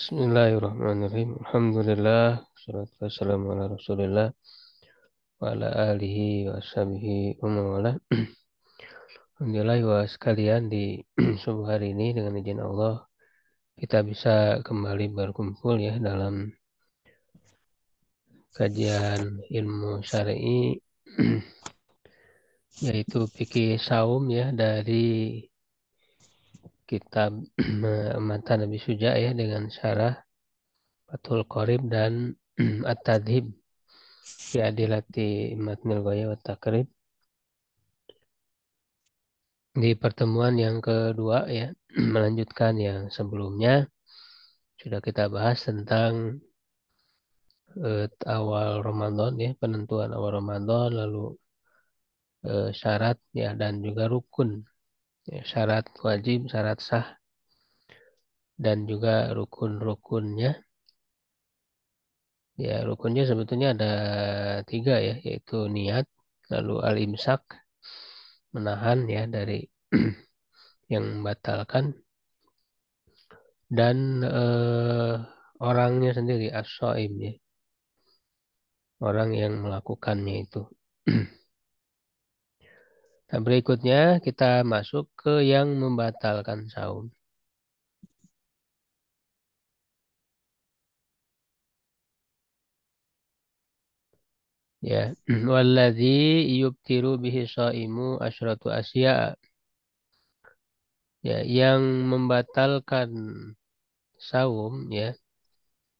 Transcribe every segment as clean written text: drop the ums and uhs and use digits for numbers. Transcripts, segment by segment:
Bismillahirrahmanirrahim. Alhamdulillah. Wassalatu wassalamu ala Rasulillah wa ala alihi wa sahbihi wa mawala. Alhamdulillah wa sekalian di subuh hari ini dengan izin Allah kita bisa kembali berkumpul ya dalam kajian ilmu syar'i yaitu fikih saum ya dari kitab Matan Nabi Suja ya dengan syarah Fathul Qorib dan At-Tadhib fi Adilati Matnil Ghaya wa Taqrib. Di pertemuan yang kedua ya, melanjutkan yang sebelumnya sudah kita bahas tentang awal Ramadan ya, penentuan awal Ramadan, lalu syarat ya dan juga rukun, ya, syarat wajib, syarat sah dan juga rukun-rukunnya. Ya rukunnya sebetulnya ada 3 ya, yaitu niat, lalu al-imsak, menahan ya dari yang membatalkan, dan orangnya sendiri as-shaim ya, orang yang melakukannya itu. Nah, berikutnya kita masuk ke yang membatalkan saum. Ya, walladzi yubtiru bihi shaimu asyratu asya. Ya, yang membatalkan saum ya,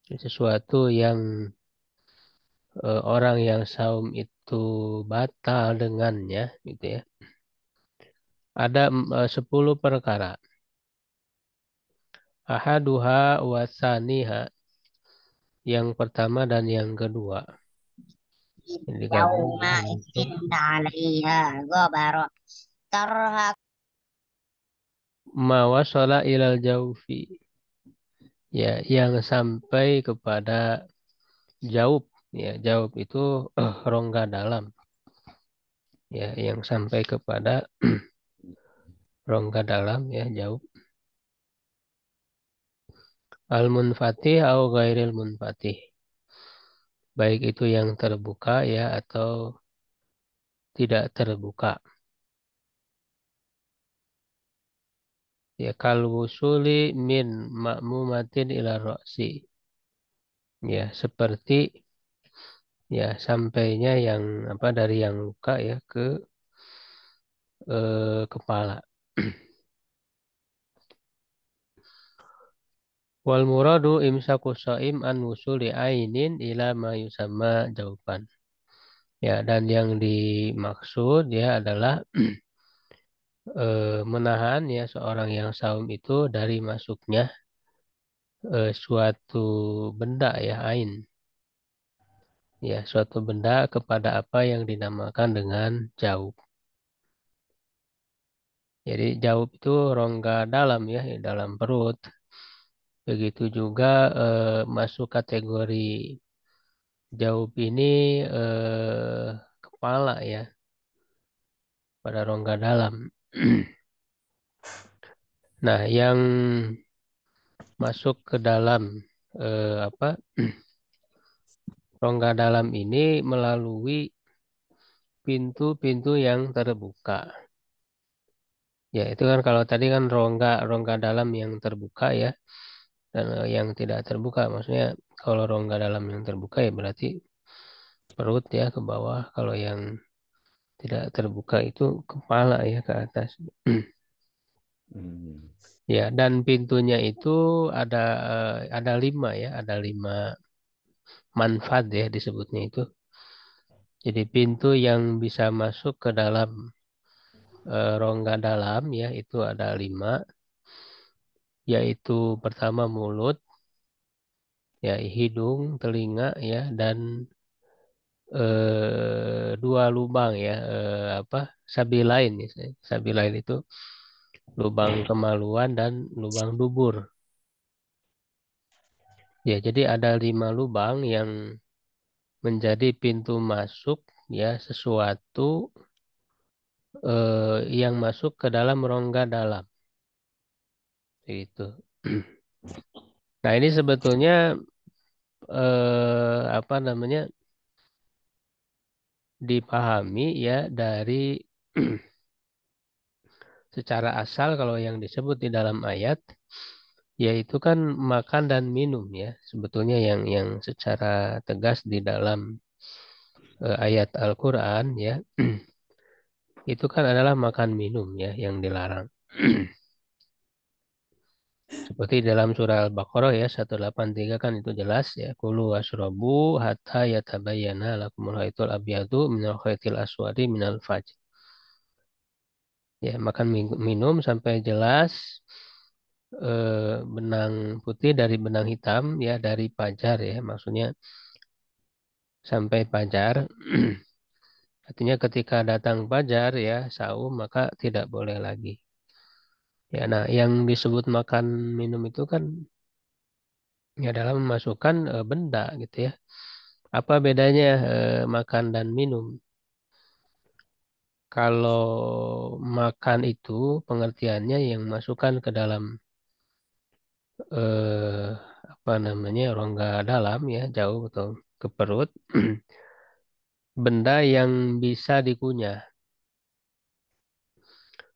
sesuatu yang orang yang saum itu batal dengannya gitu ya. Ada 10 perkara. Ahaduha wasaniha, yang pertama dan yang kedua. Yang digabung ya, langsung. يومئذ عليها غبرة ترهق Mawasala ilal jaufi. Ya, yang sampai kepada jaub. Ya, jaub itu rongga dalam. Ya, yang sampai kepada rongga dalam ya, jaub. Al-munfatih au ghairil munfatih. Baik itu yang terbuka ya atau tidak terbuka. Ya, kal wusuli min ma'mumatin ila ra'si. Ya, seperti ya sampainya yang apa dari yang luka ya ke kepala. Wal muradu imsaku shaim an wusuli ainin ila ma yusamma jauban. Ya, dan yang dimaksud ya adalah menahan ya seorang yang saum itu dari masuknya suatu benda ya ain. Ya, suatu benda kepada apa yang dinamakan dengan jaub. Jadi jaub itu rongga dalam ya, dalam perut. Begitu juga masuk kategori jaub ini kepala ya, pada rongga dalam. Nah, yang masuk ke dalam apa rongga dalam ini melalui pintu-pintu yang terbuka. Ya, itu kan kalau tadi kan rongga rongga dalam yang terbuka ya, dan yang tidak terbuka. Maksudnya kalau rongga dalam yang terbuka ya berarti perut ya ke bawah. Kalau yang tidak terbuka itu kepala ya ke atas. Hmm. Ya, dan pintunya itu ada ada 5 ya, ada 5 manfaat ya disebutnya itu. Jadi pintu yang bisa masuk ke dalam rongga dalam ya itu ada 5, yaitu pertama mulut, ya hidung, telinga ya dan 2 lubang ya apa sabilain ya. Sabilain itu lubang kemaluan dan lubang dubur. Ya, jadi ada 5 lubang yang menjadi pintu masuk ya sesuatu yang masuk ke dalam rongga dalam. Itu. Nah, ini sebetulnya apa namanya dipahami ya dari secara asal kalau yang disebut di dalam ayat yaitu kan makan dan minum ya sebetulnya yang secara tegas di dalam ayat Al-Qur'an ya itu kan adalah makan minum ya yang dilarang. Seperti dalam surah Al-Baqarah ya 183 kan itu jelas ya kulu wasrobu hatta yatabayyana lakumul khaitul abyadu minal khaitil aswadi minal fajr. Ya, makan minum sampai jelas benang putih dari benang hitam ya dari fajar ya maksudnya sampai fajar. Artinya ketika datang fajar ya saum maka tidak boleh lagi. Ya, nah yang disebut makan minum itu kan ya dalam memasukkan benda gitu ya. Apa bedanya makan dan minum? Kalau makan itu pengertiannya yang masukkan ke dalam eh, apa namanya rongga dalam ya jauh atau ke perut benda yang bisa dikunyah.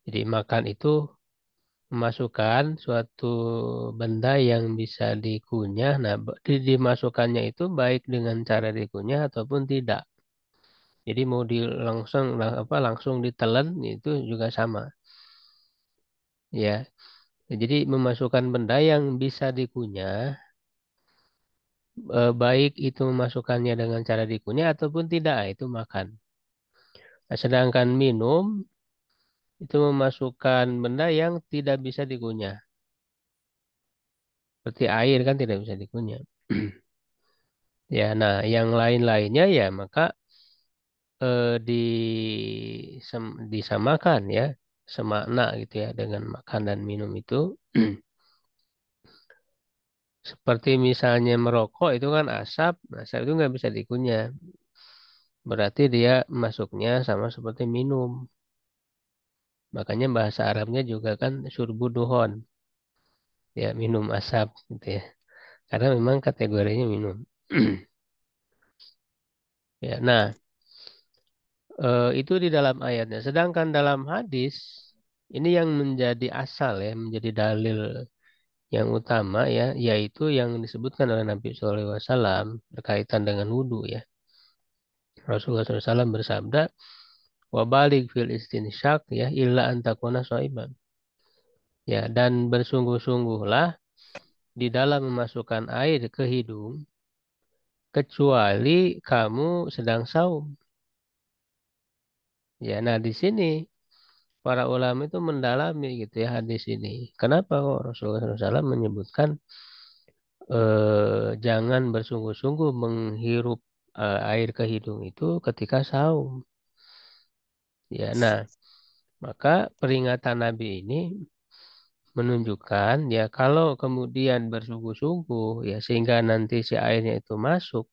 Jadi makan itu memasukkan suatu benda yang bisa dikunyah. Nah, dimasukkannya itu baik dengan cara dikunyah ataupun tidak. Jadi mau langsung ditelan itu juga sama. Ya, jadi memasukkan benda yang bisa dikunyah, baik itu memasukkannya dengan cara dikunyah ataupun tidak, itu makan. Nah, sedangkan minum itu memasukkan benda yang tidak bisa dikunyah. Seperti air kan tidak bisa dikunyah. Ya, nah yang lain-lainnya ya maka disamakan ya, semakna gitu ya dengan makan dan minum itu. Seperti misalnya merokok itu kan asap, nah, asap itu nggak bisa dikunyah. Berarti dia masuknya sama seperti minum. Makanya bahasa Arabnya juga kan surbu duhon, ya minum asap gitu ya. Karena memang kategorinya minum. Ya, nah itu di dalam ayatnya. Sedangkan dalam hadis ini yang menjadi asal ya, menjadi dalil yang utama ya, yaitu yang disebutkan oleh Nabi SAW berkaitan dengan wudhu ya. Rasulullah SAW bersabda, wabalik fil istinsyak ya, illa antakuna soiban. Ya, dan bersungguh-sungguhlah di dalam memasukkan air ke hidung, kecuali kamu sedang saum. Ya, nah di sini para ulama itu mendalami gitu ya hadis ini. Kenapa kok Rasulullah SAW menyebutkan jangan bersungguh-sungguh menghirup air ke hidung itu ketika saum. Ya, nah maka peringatan Nabi ini menunjukkan ya kalau kemudian bersungguh-sungguh ya sehingga nanti si airnya itu masuk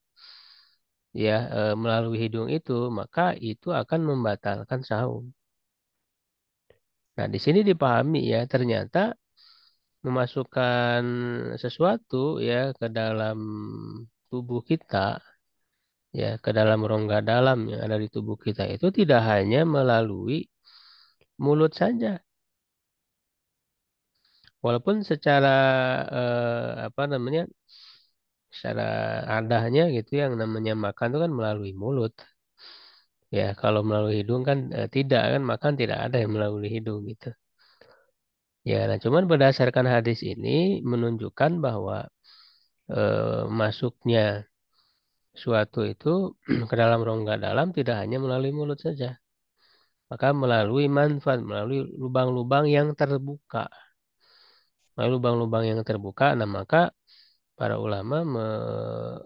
ya melalui hidung itu maka itu akan membatalkan saum. Nah, di sini dipahami ya ternyata memasukkan sesuatu ya ke dalam tubuh kita ya ke dalam rongga dalam yang ada di tubuh kita itu tidak hanya melalui mulut saja. Walaupun secara apa namanya secara adahnya gitu yang namanya makan itu kan melalui mulut. Ya, kalau melalui hidung kan tidak kan makan tidak ada yang melalui hidung gitu. Ya, nah cuman berdasarkan hadis ini menunjukkan bahwa masuknya suatu itu ke dalam rongga dalam tidak hanya melalui mulut saja, maka melalui manfaat, melalui lubang-lubang yang terbuka. Melalui lubang-lubang yang terbuka, nah maka para ulama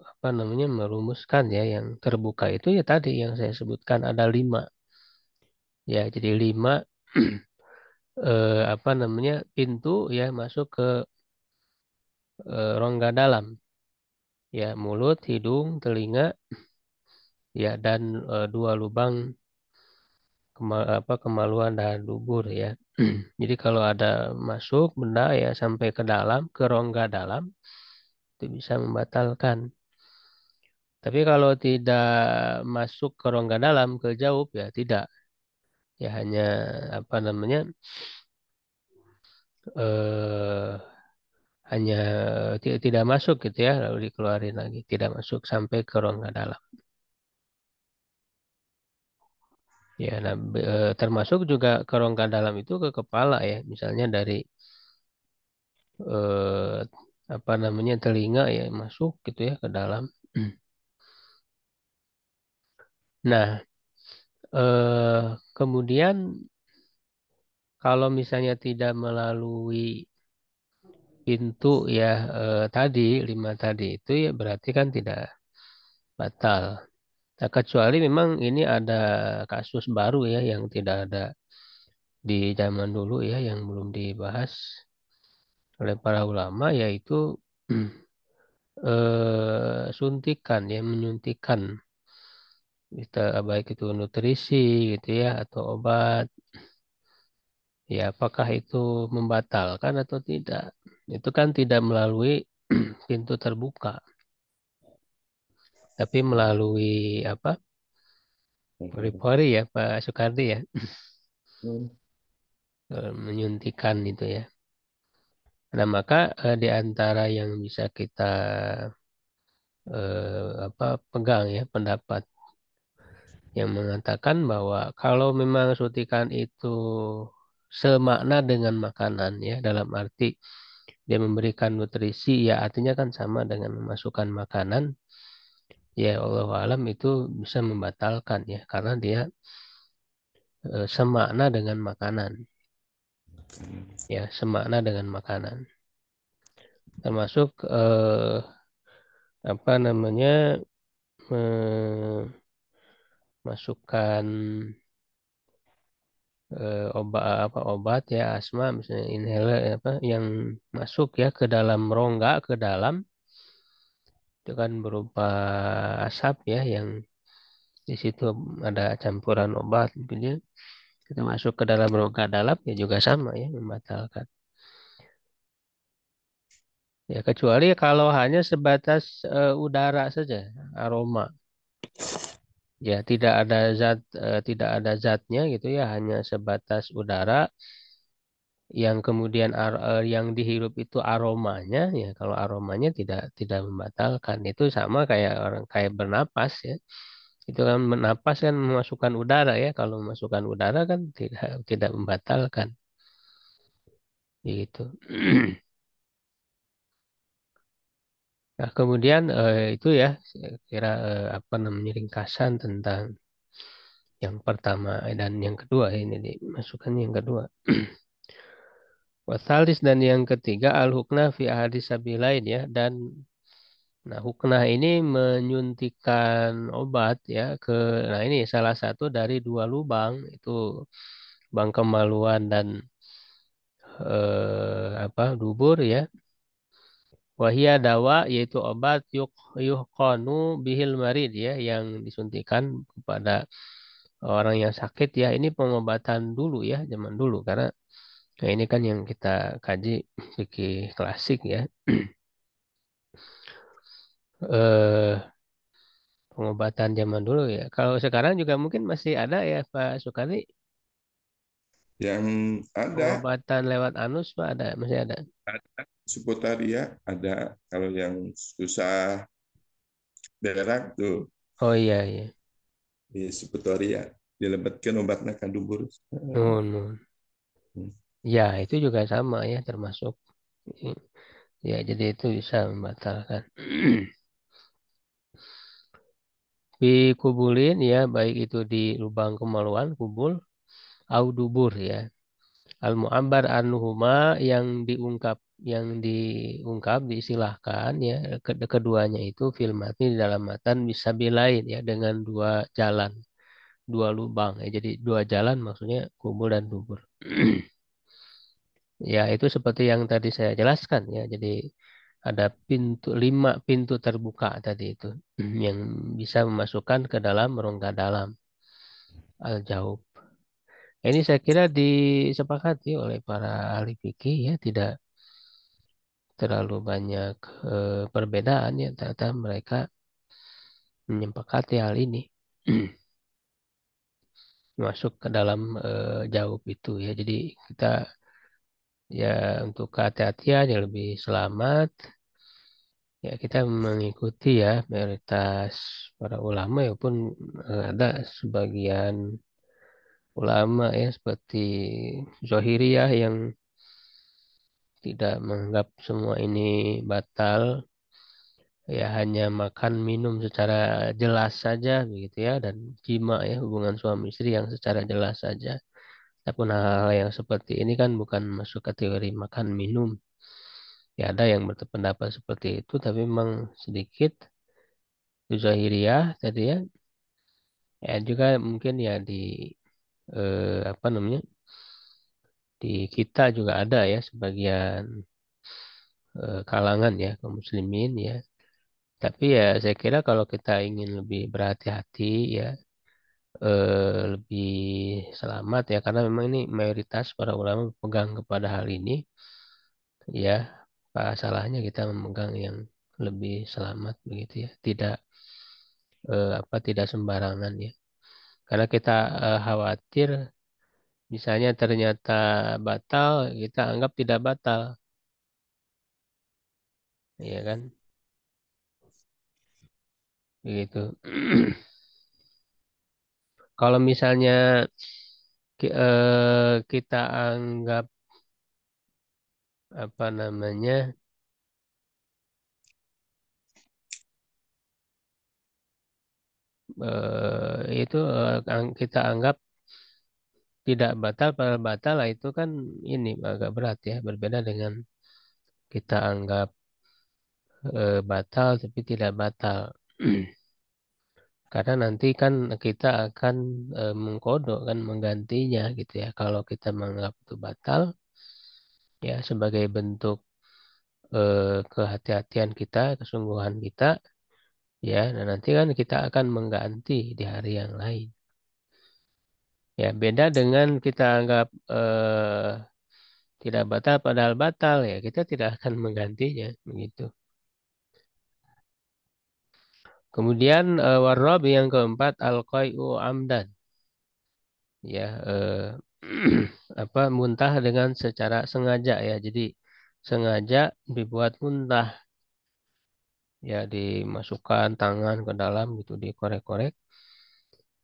apa namanya merumuskan ya yang terbuka itu ya tadi yang saya sebutkan ada 5. Ya, jadi 5 apa namanya pintu ya masuk ke rongga dalam. Ya, mulut, hidung, telinga, ya dan 2 lubang kemaluan dan dubur ya. Jadi kalau ada masuk benda ya sampai ke dalam, ke rongga dalam, itu bisa membatalkan. Tapi kalau tidak masuk ke rongga dalam ke jauh ya tidak. Ya hanya apa namanya eh, hanya tidak masuk gitu ya lalu dikeluarin lagi tidak masuk sampai ke rongga dalam. Ya, nah, termasuk juga ke rongga dalam itu ke kepala ya, misalnya dari eh, apa namanya telinga ya masuk gitu ya ke dalam. Nah, kemudian kalau misalnya tidak melalui pintu ya tadi lima tadi itu ya berarti kan tidak batal. Nah, kecuali memang ini ada kasus baru ya yang tidak ada di zaman dulu ya yang belum dibahas oleh para ulama yaitu suntikan ya menyuntikkan kita baik itu nutrisi gitu ya atau obat ya apakah itu membatalkan atau tidak itu kan tidak melalui pintu terbuka tapi melalui apa pori-pori ya Pak Soekardi ya Hmm. menyuntikan itu ya nah maka di antara yang bisa kita apa pegang ya pendapat yang mengatakan bahwa kalau memang suntikan itu semakna dengan makanan ya dalam arti dia memberikan nutrisi ya artinya kan sama dengan memasukkan makanan ya Allah alam itu bisa membatalkan ya karena dia semakna dengan makanan ya semakna dengan makanan termasuk apa namanya memasukkan obat apa obat ya asma misalnya inhaler apa yang masuk ya ke dalam rongga ke dalam itu kan berupa asap ya yang di situ ada campuran obat mungkin ya kita masuk ke dalam rongga dalam ya juga sama ya membatalkan ya kecuali kalau hanya sebatas udara saja aroma ya tidak ada zatnya gitu ya hanya sebatas udara yang kemudian yang dihirup itu aromanya ya kalau aromanya tidak membatalkan itu sama kayak orang kayak bernapas ya itu kan bernapas kan memasukkan udara ya kalau memasukkan udara kan tidak membatalkan gitu nah kemudian itu ya saya kira apa namanya ringkasan tentang yang pertama dan yang kedua ini dimasukkan yang kedua Wasalis dan yang ketiga al-hukna fi ahadis sabilain ya dan nah, huknah ini menyuntikkan obat ya ke nah ini salah satu dari dua lubang itu lubang kemaluan dan apa dubur ya. Wahia dawa yaitu obat yuhqanu bihil marid ya yang disuntikan kepada orang yang sakit ya. Ini pengobatan dulu ya zaman dulu karena nah, ini kan yang kita kaji fikih klasik ya. eh Pengobatan zaman dulu ya. Kalau sekarang juga mungkin masih ada ya Pak Sukari. Yang ada, Pengobatan lewat anus Pak ada, masih ada. ada suputaria, ada kalau yang susah berak tuh Oh iya iya. di suputaria dilebatkan obatnya kan dubur. No, no. Ya itu juga sama ya termasuk. Ya jadi itu bisa membatalkan. Di kubulin ya baik itu di lubang kemaluan kubul au dubur ya. Al mu'abbar anhuma yang diungkap diistilahkan ya keduanya itu filmati di dalam matan bisa bilain ya dengan dua jalan dua lubang ya jadi dua jalan maksudnya kubur dan dubur ya itu seperti yang tadi saya jelaskan ya jadi ada lima pintu terbuka tadi itu yang bisa memasukkan ke dalam rongga dalam al-jaub. Ini saya kira disepakati oleh para ahli fikih ya, terlalu banyak perbedaan ya, ternyata mereka menyepakati hal ini masuk ke dalam jauh itu ya. Jadi kita ya untuk kehati-hatian yang lebih selamat ya kita mengikuti ya mayoritas para ulama ya pun ada sebagian ulama ya seperti Zohiriyah yang tidak menganggap semua ini batal ya hanya makan minum secara jelas saja begitu ya dan jima ya hubungan suami istri yang secara jelas saja. Adapun hal-hal yang seperti ini kan bukan masuk kategori makan minum. Ya ada yang berpendapat seperti itu tapi memang sedikit Zahiriyah tadi ya. Ya juga mungkin ya di apa namanya di kita juga ada ya sebagian kalangan ya kaum muslimin ya. Tapi ya saya kira kalau kita ingin lebih berhati-hati ya lebih selamat ya karena memang ini mayoritas para ulama pegang kepada hal ini ya apa salahnya kita memegang yang lebih selamat begitu ya tidak apa tidak sembarangan ya karena kita khawatir misalnya ternyata batal kita anggap tidak batal ya kan begitu. Kalau misalnya kita anggap apa namanya itu kita anggap tidak batal padahal batal lah itu kan ini agak berat ya berbeda dengan kita anggap batal tapi tidak batal karena nanti kan kita akan mengkodok kan menggantinya gitu ya kalau kita menganggap itu batal ya sebagai bentuk kehati-hatian kita kesungguhan kita ya dan nanti kan kita akan mengganti di hari yang lain ya beda dengan kita anggap tidak batal padahal batal ya kita tidak akan menggantinya begitu. Kemudian warab yang keempat al-qai'u amdan ya apa muntah dengan secara sengaja ya. Jadi sengaja dibuat muntah ya dimasukkan tangan ke dalam gitu dikorek-korek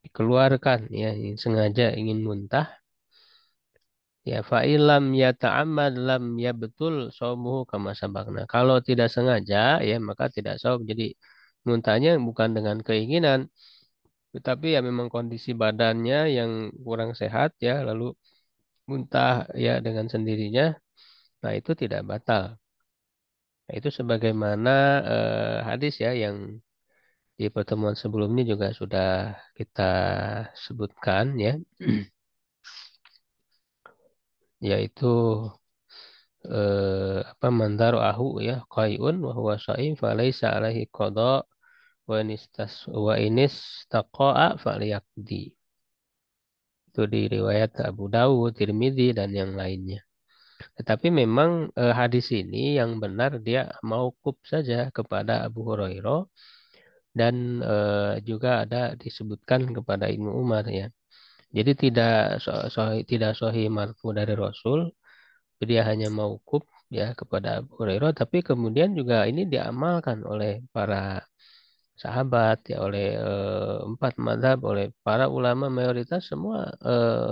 dikeluarkan ya sengaja ingin muntah ya fa'ilam ya ta'ammad lam ya betul saumuhu kama sabakna. Kalau tidak sengaja ya maka tidak saum. Jadi muntahnya bukan dengan keinginan tetapi ya memang kondisi badannya yang kurang sehat ya lalu muntah ya dengan sendirinya. Nah itu tidak batal. Nah, itu sebagaimana hadis ya yang di pertemuan sebelumnya juga sudah kita sebutkan ya yaitu apa mandaru ahu ya qai'un wa huwa shaim falaisa alaihi qada wa inis taqa'a falyaqdi. Itu di riwayat Abu Dawud, Tirmidzi dan yang lainnya. Tetapi memang hadis ini yang benar dia mauquf saja kepada Abu Hurairah dan juga ada disebutkan kepada Ibnu Umar ya. Jadi tidak sahih marfu dari Rasul, dia hanya mauquf ya kepada Abu Hurairah tapi kemudian juga ini diamalkan oleh para sahabat ya oleh empat mazhab oleh para ulama mayoritas semua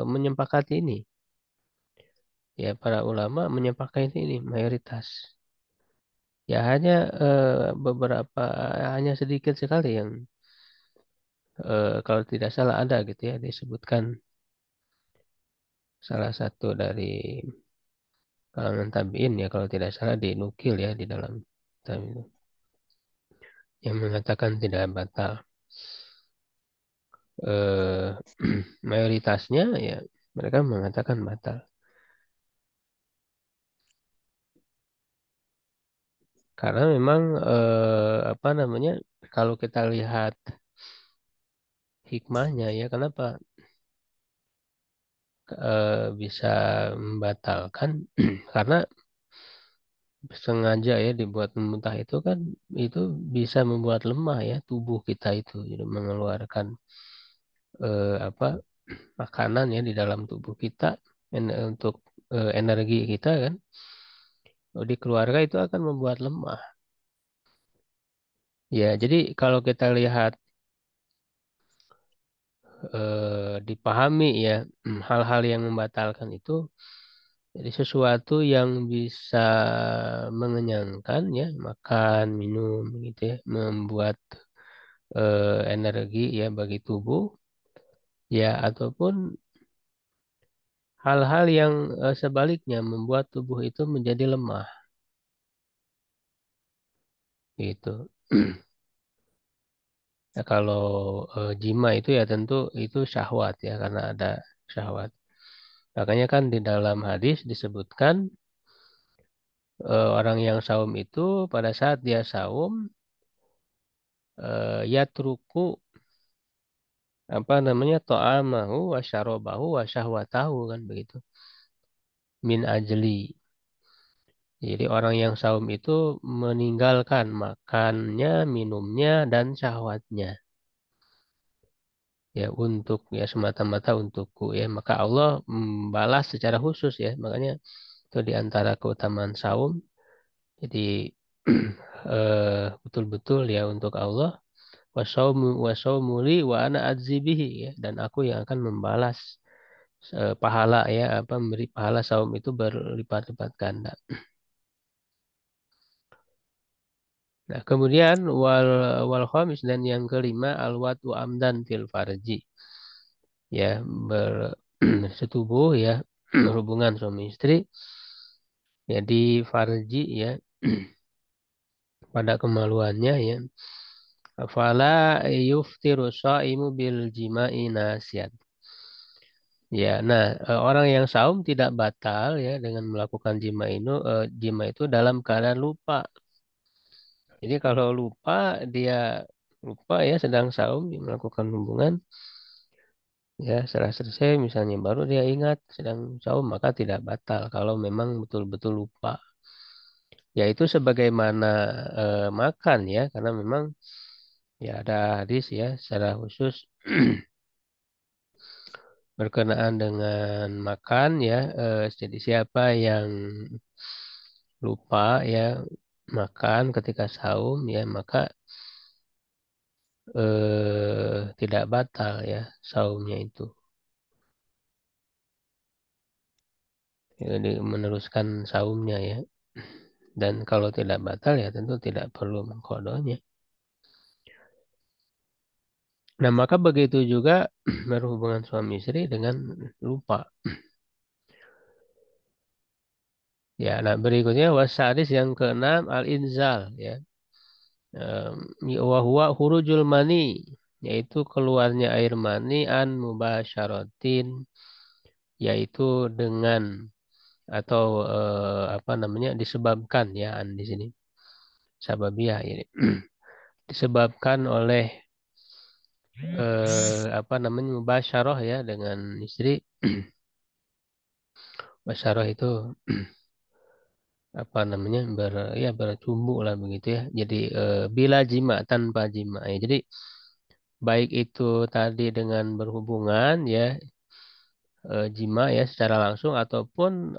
menyepakati ini. Ya para ulama menyepakati ini mayoritas. Ya hanya beberapa hanya sedikit sekali yang kalau tidak salah ada gitu ya disebutkan salah satu dari kalangan tabi'in ya kalau tidak salah dinukil ya di dalam kitab itu yang mengatakan tidak batal. Eh, mayoritasnya ya mereka mengatakan batal karena memang apa namanya kalau kita lihat hikmahnya ya kenapa bisa membatalkan karena sengaja ya dibuat memuntah itu kan itu bisa membuat lemah ya tubuh kita itu, jadi mengeluarkan apa makanan ya di dalam tubuh kita untuk energi kita kan. Kalau di keluarga itu akan membuat lemah. Ya, jadi kalau kita lihat dipahami ya hal-hal yang membatalkan itu, jadi sesuatu yang bisa mengenyangkan ya, makan, minum gitu ya, membuat energi ya bagi tubuh ya, ataupun hal-hal yang sebaliknya membuat tubuh itu menjadi lemah gitu. Ya, kalau jima itu ya tentu itu syahwat ya, karena ada syahwat. Makanya kan di dalam hadis disebutkan orang yang saum itu pada saat dia saum yatruku apa namanya to'amahu wa syarabahu wa syahwatahu kan begitu. Min ajli. Jadi orang yang saum itu meninggalkan makannya, minumnya, dan syahwatnya. Ya untuk ya semata-mata untukku ya. Maka Allah membalas secara khusus ya. Makanya itu di antara keutamaan saum. Jadi betul-betul ya untuk Allah. Wasaumuli wa ana adzibihi ya. Dan aku yang akan membalas pahala ya. Apa memberi pahala saum itu berlipat-lipat ganda. Nah, kemudian wal khamis dan yang kelima alwatu amdan fil farji. Ya, bersetubuh ya, berhubungan suami istri ya di farji ya pada kemaluannya ya. Fala yuftiru shaimu bil jima'i nasiat. Ya, nah orang yang saum tidak batal ya dengan melakukan jima itu dalam keadaan lupa. Jadi kalau lupa dia lupa ya sedang saum dia melakukan hubungan ya setelah selesai misalnya baru dia ingat sedang saum maka tidak batal kalau memang betul-betul lupa. Yaitu sebagaimana makan ya karena memang ya ada hadis ya secara khusus berkenaan dengan makan ya jadi siapa yang lupa ya makan ketika saum ya maka tidak batal ya saumnya itu. Jadi meneruskan saumnya ya. Dan kalau tidak batal ya tentu tidak perlu mengkodoknya. Nah maka begitu juga berhubungan suami istri dengan lupa. Ya, nah berikutnya wasadis yang keenam al-inzal ya. Wa huwa hurujul mani yaitu keluarnya air mani an mubasyaratin yaitu dengan atau apa namanya disebabkan ya an di sini sababiyah ini disebabkan oleh apa namanya mubasyarah ya dengan istri. Mubasyarah itu apa namanya ya bertumbuh lah begitu ya. Jadi bila jima tanpa jima ya. Jadi baik itu tadi dengan berhubungan ya jima ya secara langsung ataupun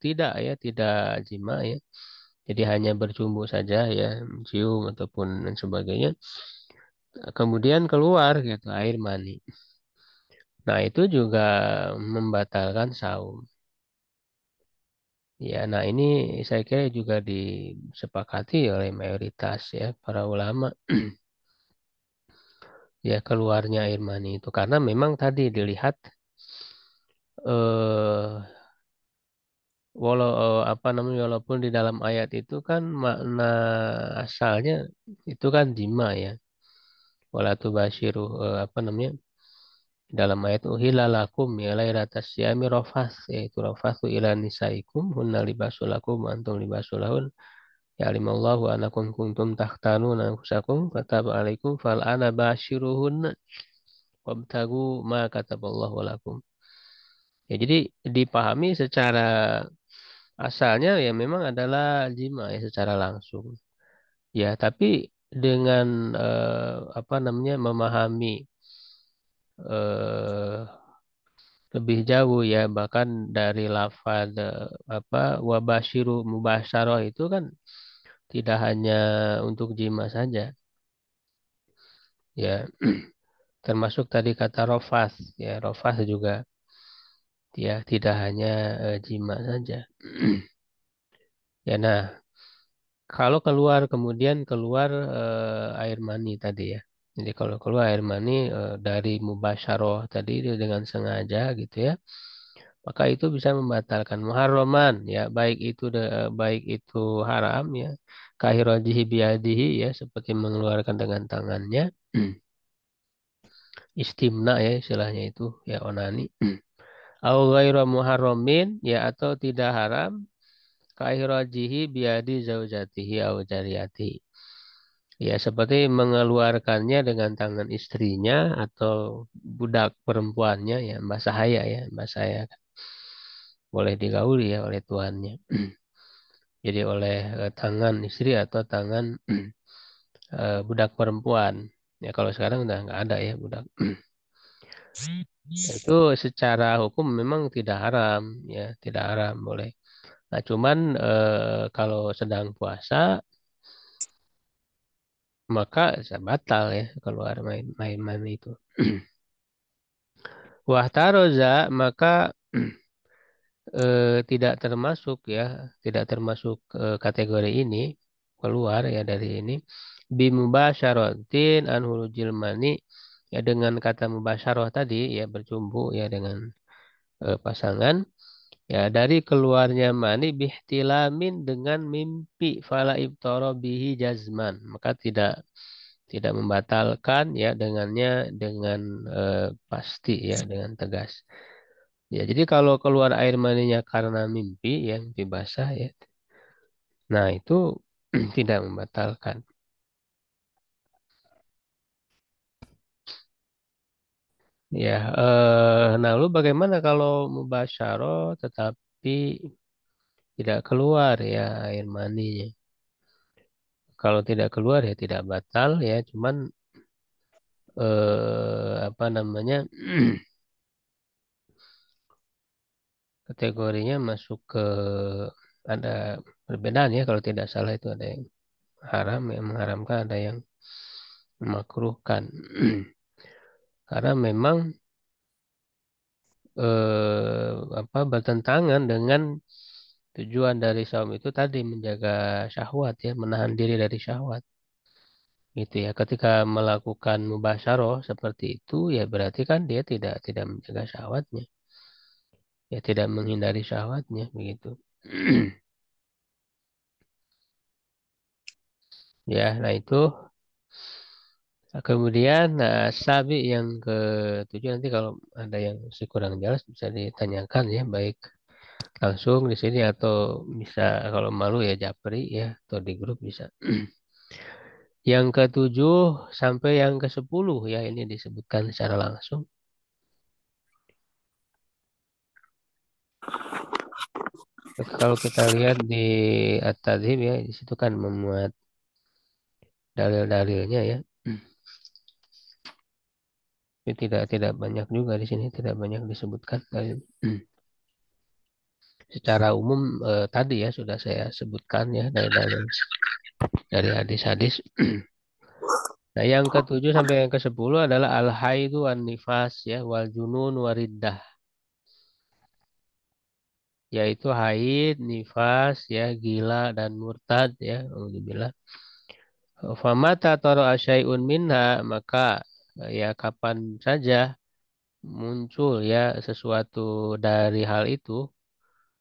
tidak ya tidak jima ya. Jadi hanya bercumbu saja ya cium ataupun dan sebagainya. Kemudian keluar gitu air mani. Nah itu juga membatalkan saum. Ya, nah ini saya kira juga disepakati oleh mayoritas ya para ulama ya keluarnya air mani itu karena memang tadi dilihat eh apa namanya walaupun di dalam ayat itu kan makna asalnya itu kan jima ya wala tubasyiru apa namanya dalam ayat uhilla lakum ya lairatas syami rafas yaitu rafasu ila nisaikum hunna libasul lakum wa antum libasul lahun. Ya alimallahu anakum kuntum takhtanuna anfusakum fataba alaikum fal ana basyiruhunna wabtagu ma kataballahu lakum. Ya jadi dipahami secara asalnya ya memang adalah jima ya secara langsung. Ya, tapi dengan apa namanya memahami eh, lebih jauh ya bahkan dari lafaz apa wabashiru mubasyarah itu kan tidak hanya untuk jima saja ya termasuk tadi kata rofas ya rofas juga ya tidak hanya jima saja ya nah kalau keluar kemudian keluar air mani tadi ya jadi kalau keluar air mani dari mubasyarah tadi itu dengan sengaja gitu ya maka itu bisa membatalkan muharraman ya baik itu haram ya kahirajihi biadihi ya seperti mengeluarkan dengan tangannya istimna ya istilahnya itu ya onani au ghairu muharramin ya atau tidak haram kahirajihi biadi zaujatihi au jariyati ya seperti mengeluarkannya dengan tangan istrinya atau budak perempuannya ya mbak sahaya ya mbak saya boleh digauli ya oleh tuannya jadi oleh tangan istri atau tangan budak perempuan. Ya kalau sekarang udah nggak ada ya budak. Itu secara hukum memang tidak haram ya, tidak haram boleh. Nah, cuman kalau sedang puasa maka bisa batal ya keluar main-main itu. Wah taroza maka tidak termasuk ya, tidak termasuk kategori ini keluar ya dari ini. Bimubasyaratin anhurujil mani ya dengan kata mubasyarah tadi ya bercumbu ya dengan pasangan ya dari keluarnya mani bihtilamin dengan mimpi fala ibtara bihi jazman maka tidak membatalkan ya dengannya dengan pasti ya dengan tegas. Ya, jadi kalau keluar air maninya karena mimpi, ya mimpi basah ya. Nah, itu tidak membatalkan. Ya, nah lalu bagaimana kalau mubasyarah tetapi tidak keluar ya air maninya? Kalau tidak keluar ya tidak batal ya, cuman apa namanya kategorinya masuk ke ada perbedaan ya kalau tidak salah itu ada yang haram yang mengharamkan ada yang memakruhkan. Karena memang apa bertentangan dengan tujuan dari saum itu tadi menjaga syahwat ya, menahan diri dari syahwat. Gitu ya. Ketika melakukan mubasyarah seperti itu ya berarti kan dia tidak menjaga syahwatnya. Ya tidak menghindari syahwatnya begitu. Ya, nah itu kemudian nah, sabi yang ketujuh nanti kalau ada yang masih kurang jelas bisa ditanyakan ya baik langsung di sini atau bisa kalau malu ya japri ya atau di grup bisa. Yang ketujuh sampai yang ke-10 ya ini disebutkan secara langsung. Kalau kita lihat di At-Tadhib ya di situ kan memuat dalil-dalilnya ya. Tapi tidak banyak juga di sini tidak banyak disebutkan dalil. Secara umum tadi ya sudah saya sebutkan ya dalil-dalil dari hadis-hadis. Nah, yang ketujuh sampai yang ke-10 adalah al-haidu wan nifas ya wal junun wariddah yaitu haid, nifas ya, gila dan murtad ya. Alhamdulillah. Famata taro asyai'un minha maka ya kapan saja muncul ya sesuatu dari hal itu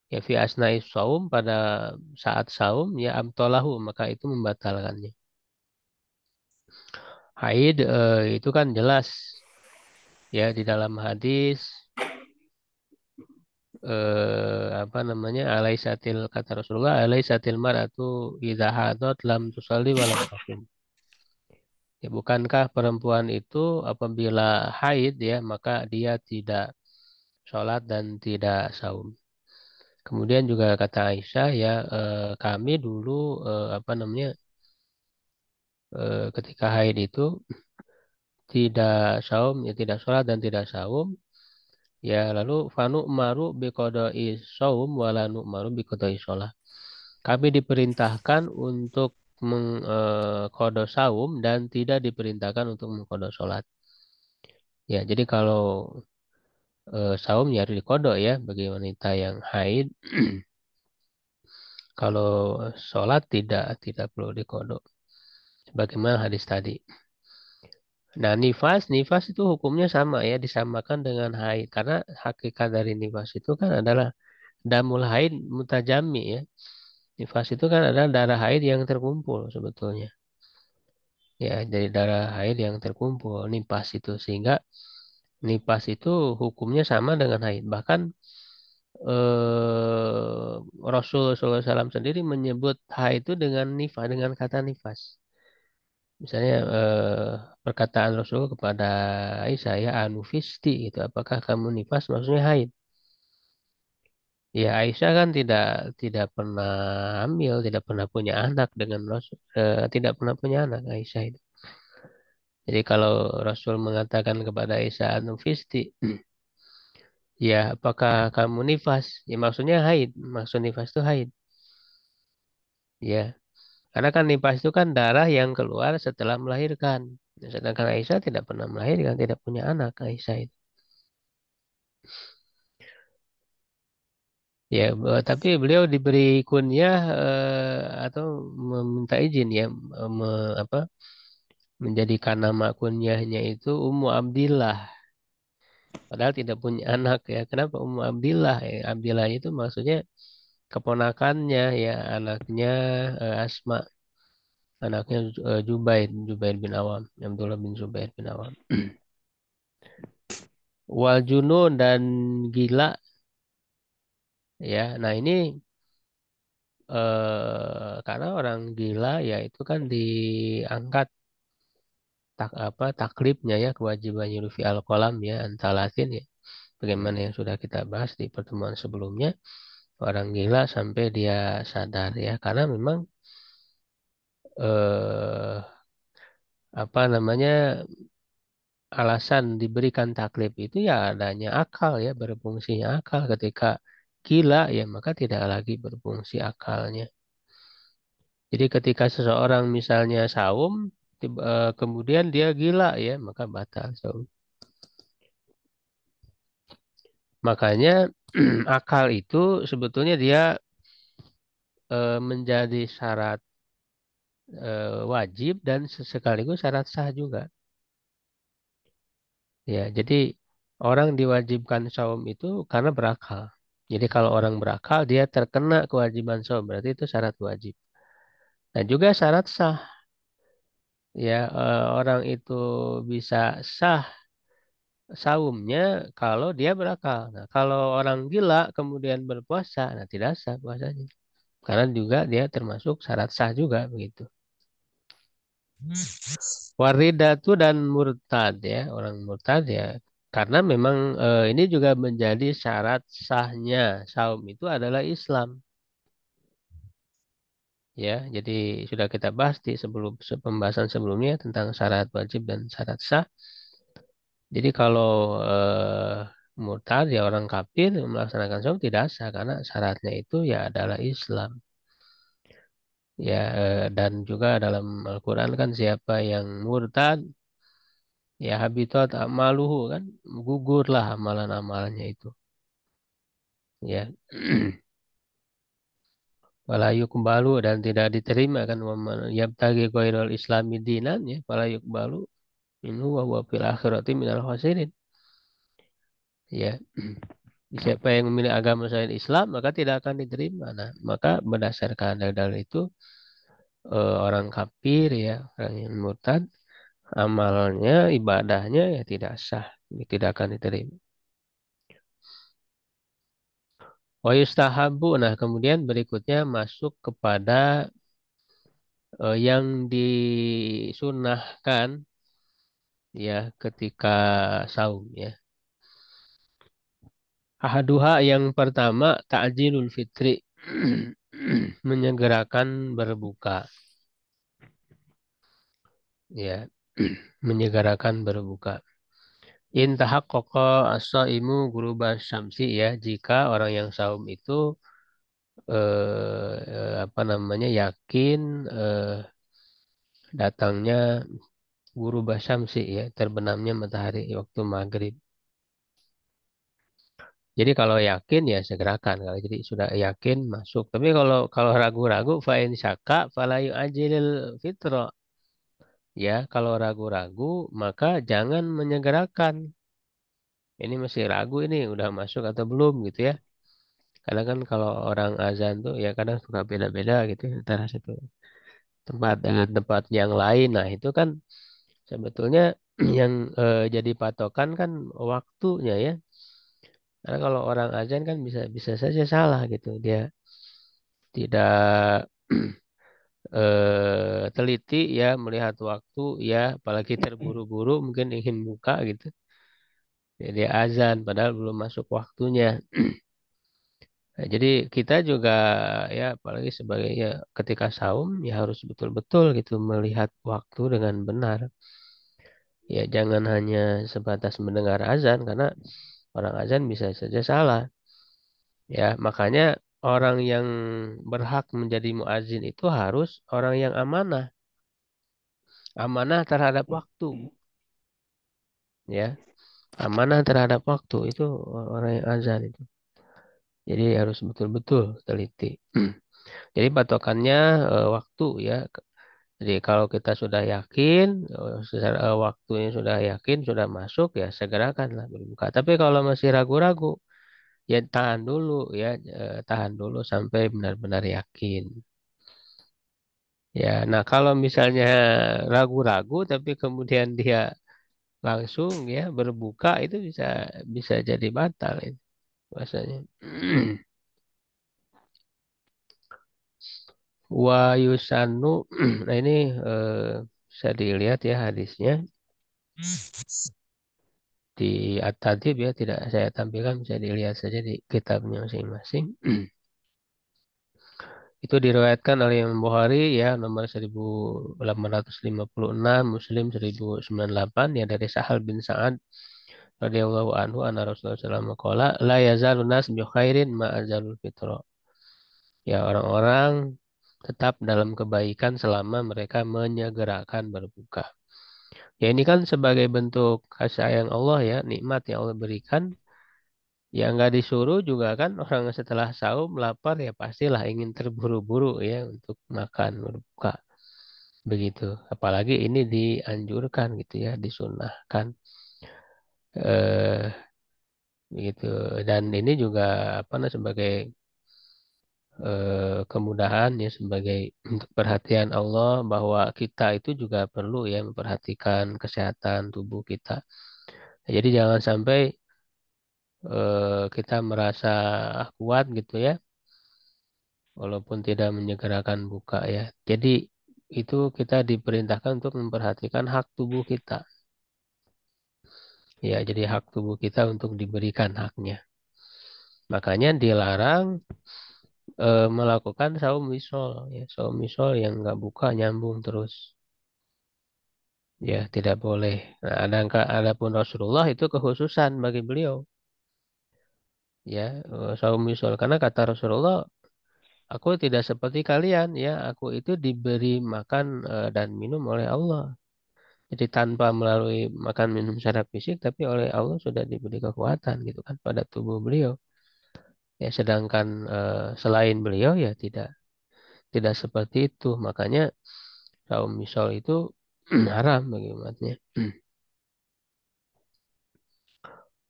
ya fi asna'i saum pada saat saum ya amtolahu maka itu membatalkannya. Haid itu kan jelas ya di dalam hadis apa namanya alaisatil kata Rasulullah alaisatil mar'atu idza hadat lam tusalli wa lam tasum. Ya, bukankah perempuan itu apabila haid ya maka dia tidak sholat dan tidak saum. Kemudian juga kata Aisyah ya, kami dulu apa namanya, ketika haid itu tidak saum, ya tidak sholat dan tidak saum. Ya lalu fanu maru biqodoi saum wala maru biqodoi sholat. Kami diperintahkan untuk mengkodo saum dan tidak diperintahkan untuk mengkodo sholat. Ya jadi kalau saum ya harus dikodok ya bagi wanita yang haid. Kalau sholat tidak perlu dikodok. Sebagaimana hadis tadi. Nah, nifas itu hukumnya sama ya, disamakan dengan haid. Karena hakikat dari nifas itu kan adalah damul haid mutajami ya. Nifas itu kan adalah darah haid yang terkumpul sebetulnya. Ya, dari darah haid yang terkumpul, nifas itu. Sehingga nifas itu hukumnya sama dengan haid. Bahkan eh, Rasul SAW sendiri menyebut haid itu dengan nifas, dengan kata nifas. Misalnya perkataan Rasul kepada Aisyah ya anufisti itu apakah kamu nifas maksudnya haid. Ya Aisyah kan tidak pernah hamil, tidak pernah punya anak dengan Rasul, tidak pernah punya anak Aisyah itu. Jadi kalau Rasul mengatakan kepada Aisyah anufisti, ya apakah kamu nifas? Ya maksudnya haid, maksud nifas itu haid. Ya, karena kan nifas itu kan darah yang keluar setelah melahirkan. Sedangkan Aisyah tidak pernah melahirkan, tidak punya anak Aisyah itu. Ya, tapi beliau diberi kunyah atau meminta izin ya, apa, menjadikan nama kunyahnya itu Ummu Abdillah. Padahal tidak punya anak ya. Kenapa Ummu Abdillah? Ya, Abdillah itu maksudnya keponakannya ya, anaknya Asma, anaknya Jubair bin Awam, Abdullah bin Zubair bin Awam. Wal junun dan gila ya. Nah ini karena orang gila ya itu kan diangkat taklifnya ya kewajiban yurufi al-qalam ya antalatin ya. Bagaimana yang sudah kita bahas di pertemuan sebelumnya, orang gila sampai dia sadar ya karena memang eh, apa namanya, alasan diberikan taklif itu ya adanya akal ya, berfungsinya akal. Ketika gila ya maka tidak lagi berfungsi akalnya. Jadi ketika seseorang misalnya saum, kemudian dia gila ya, maka batal saum. Makanya akal itu sebetulnya dia menjadi syarat wajib dan sekaligus syarat sah juga. Ya, jadi orang diwajibkan saum itu karena berakal. Jadi kalau orang berakal dia terkena kewajiban saum, berarti itu syarat wajib. Dan juga syarat sah. Ya, orang itu bisa sah saumnya kalau dia berakal. Nah, kalau orang gila kemudian berpuasa, nah tidak sah puasanya. Karena juga dia termasuk syarat sah juga begitu. Waridatu dan murtad ya, orang murtad ya. Karena memang ini juga menjadi syarat sahnya saum itu adalah Islam. Ya, jadi sudah kita bahas di pembahasan sebelumnya tentang syarat wajib dan syarat sah. Jadi kalau murtad ya orang kafir melaksanakan saum tidak sah karena syaratnya itu ya adalah Islam. Ya dan juga dalam Al-Qur'an kan siapa yang murtad ya habitat amaluhu kan gugurlah amalan-amalannya itu. Ya. Wala yuqbalu dan tidak diterima kan waman yabtagi ghairal islami dinan ya wala yuqbalu minhu wa huwa fil akhirati minal khasirin. Ya. Siapa yang memilih agama selain Islam maka tidak akan diterima. Nah, maka berdasarkan dalil itu orang kafir ya, orang yang murtad, amalnya, ibadahnya ya tidak sah, tidak akan diterima. Wa yustahabu. Nah, kemudian berikutnya masuk kepada yang disunahkan ya ketika saum ya. Ahaduha yang pertama ta'jilul fitri. Menyegerakan berbuka. Ya, menyegerakan berbuka. Intahaqqaqa as-shaimu ghuruba syamsi ya, jika orang yang saum itu apa namanya yakin datangnya ghuruba syamsi ya, terbenamnya matahari waktu maghrib. Jadi kalau yakin ya segerakan. Kalau jadi sudah yakin masuk. Tapi kalau kalau ragu-ragu fa in syakka fala yu'ajjilil fitra. Ya, kalau ragu-ragu maka jangan menyegerakan. Ini masih ragu ini udah masuk atau belum gitu ya. Karena kan kalau orang azan tuh ya kadang suka beda-beda gitu ya, antara satu tempat dengan tempat yang lain. Nah, itu kan sebetulnya yang jadi patokan kan waktunya ya. Karena kalau orang azan kan bisa bisa saja salah gitu. Dia tidak teliti ya melihat waktu ya, apalagi terburu-buru mungkin ingin buka gitu. Jadi azan padahal belum masuk waktunya. Nah, jadi kita juga ya apalagi sebagai ya ketika saum ya harus betul-betul gitu melihat waktu dengan benar. Ya jangan hanya sebatas mendengar azan karena orang azan bisa saja salah. Ya makanya orang yang berhak menjadi muazin itu harus orang yang amanah, amanah terhadap waktu. Ya, amanah terhadap waktu itu orang yang azan itu. Jadi harus betul-betul teliti. Jadi patokannya waktu ya. Jadi kalau kita sudah yakin, secara waktunya sudah yakin, sudah masuk ya segerakanlah berbuka. Tapi kalau masih ragu-ragu, ya tahan dulu ya, tahan dulu sampai benar-benar yakin. Ya, nah kalau misalnya ragu-ragu tapi kemudian dia langsung ya berbuka itu bisa bisa jadi batal itu bahasanya. Wa yusanu, nah ini bisa dilihat ya hadisnya di At-Tadhib ya, tidak saya tampilkan, bisa dilihat saja di kitabnya masing-masing. Itu diriwayatkan oleh Imam Bukhari ya nomor 1856, Muslim 1098 ya dari Sahal bin Sa'ad radhiyallahu anhu anna Rasulullah sallallahu alaihi wasallam qala la yazalun nas bi khairin ma azalul fitra. Ya orang-orang tetap dalam kebaikan selama mereka menyegerakan berbuka. Ya ini kan sebagai bentuk kasih sayang Allah ya, nikmat yang Allah berikan. Ya nggak disuruh juga kan orang setelah saum lapar ya pastilah ingin terburu-buru ya untuk makan berbuka. Begitu. Apalagi ini dianjurkan gitu ya, disunahkan. Eh begitu. Dan ini juga apa namanya sebagai kemudahan ya sebagai untuk perhatian Allah bahwa kita itu juga perlu ya memperhatikan kesehatan tubuh kita. Jadi jangan sampai kita merasa kuat gitu ya, walaupun tidak menyegerakan buka ya. Jadi itu kita diperintahkan untuk memperhatikan hak tubuh kita. Ya, jadi hak tubuh kita untuk diberikan haknya. Makanya dilarang melakukan saum wisol, ya, saum wisol yang nggak buka nyambung terus. Ya, tidak boleh. Nah, adapun Rasulullah itu kekhususan bagi beliau. Ya, saum wisol karena kata Rasulullah, aku tidak seperti kalian ya, aku itu diberi makan dan minum oleh Allah. Jadi tanpa melalui makan minum secara fisik, tapi oleh Allah sudah diberi kekuatan gitu kan pada tubuh beliau. Ya, sedangkan selain beliau ya tidak seperti itu. Makanya saum misal itu haram bagi umatnya.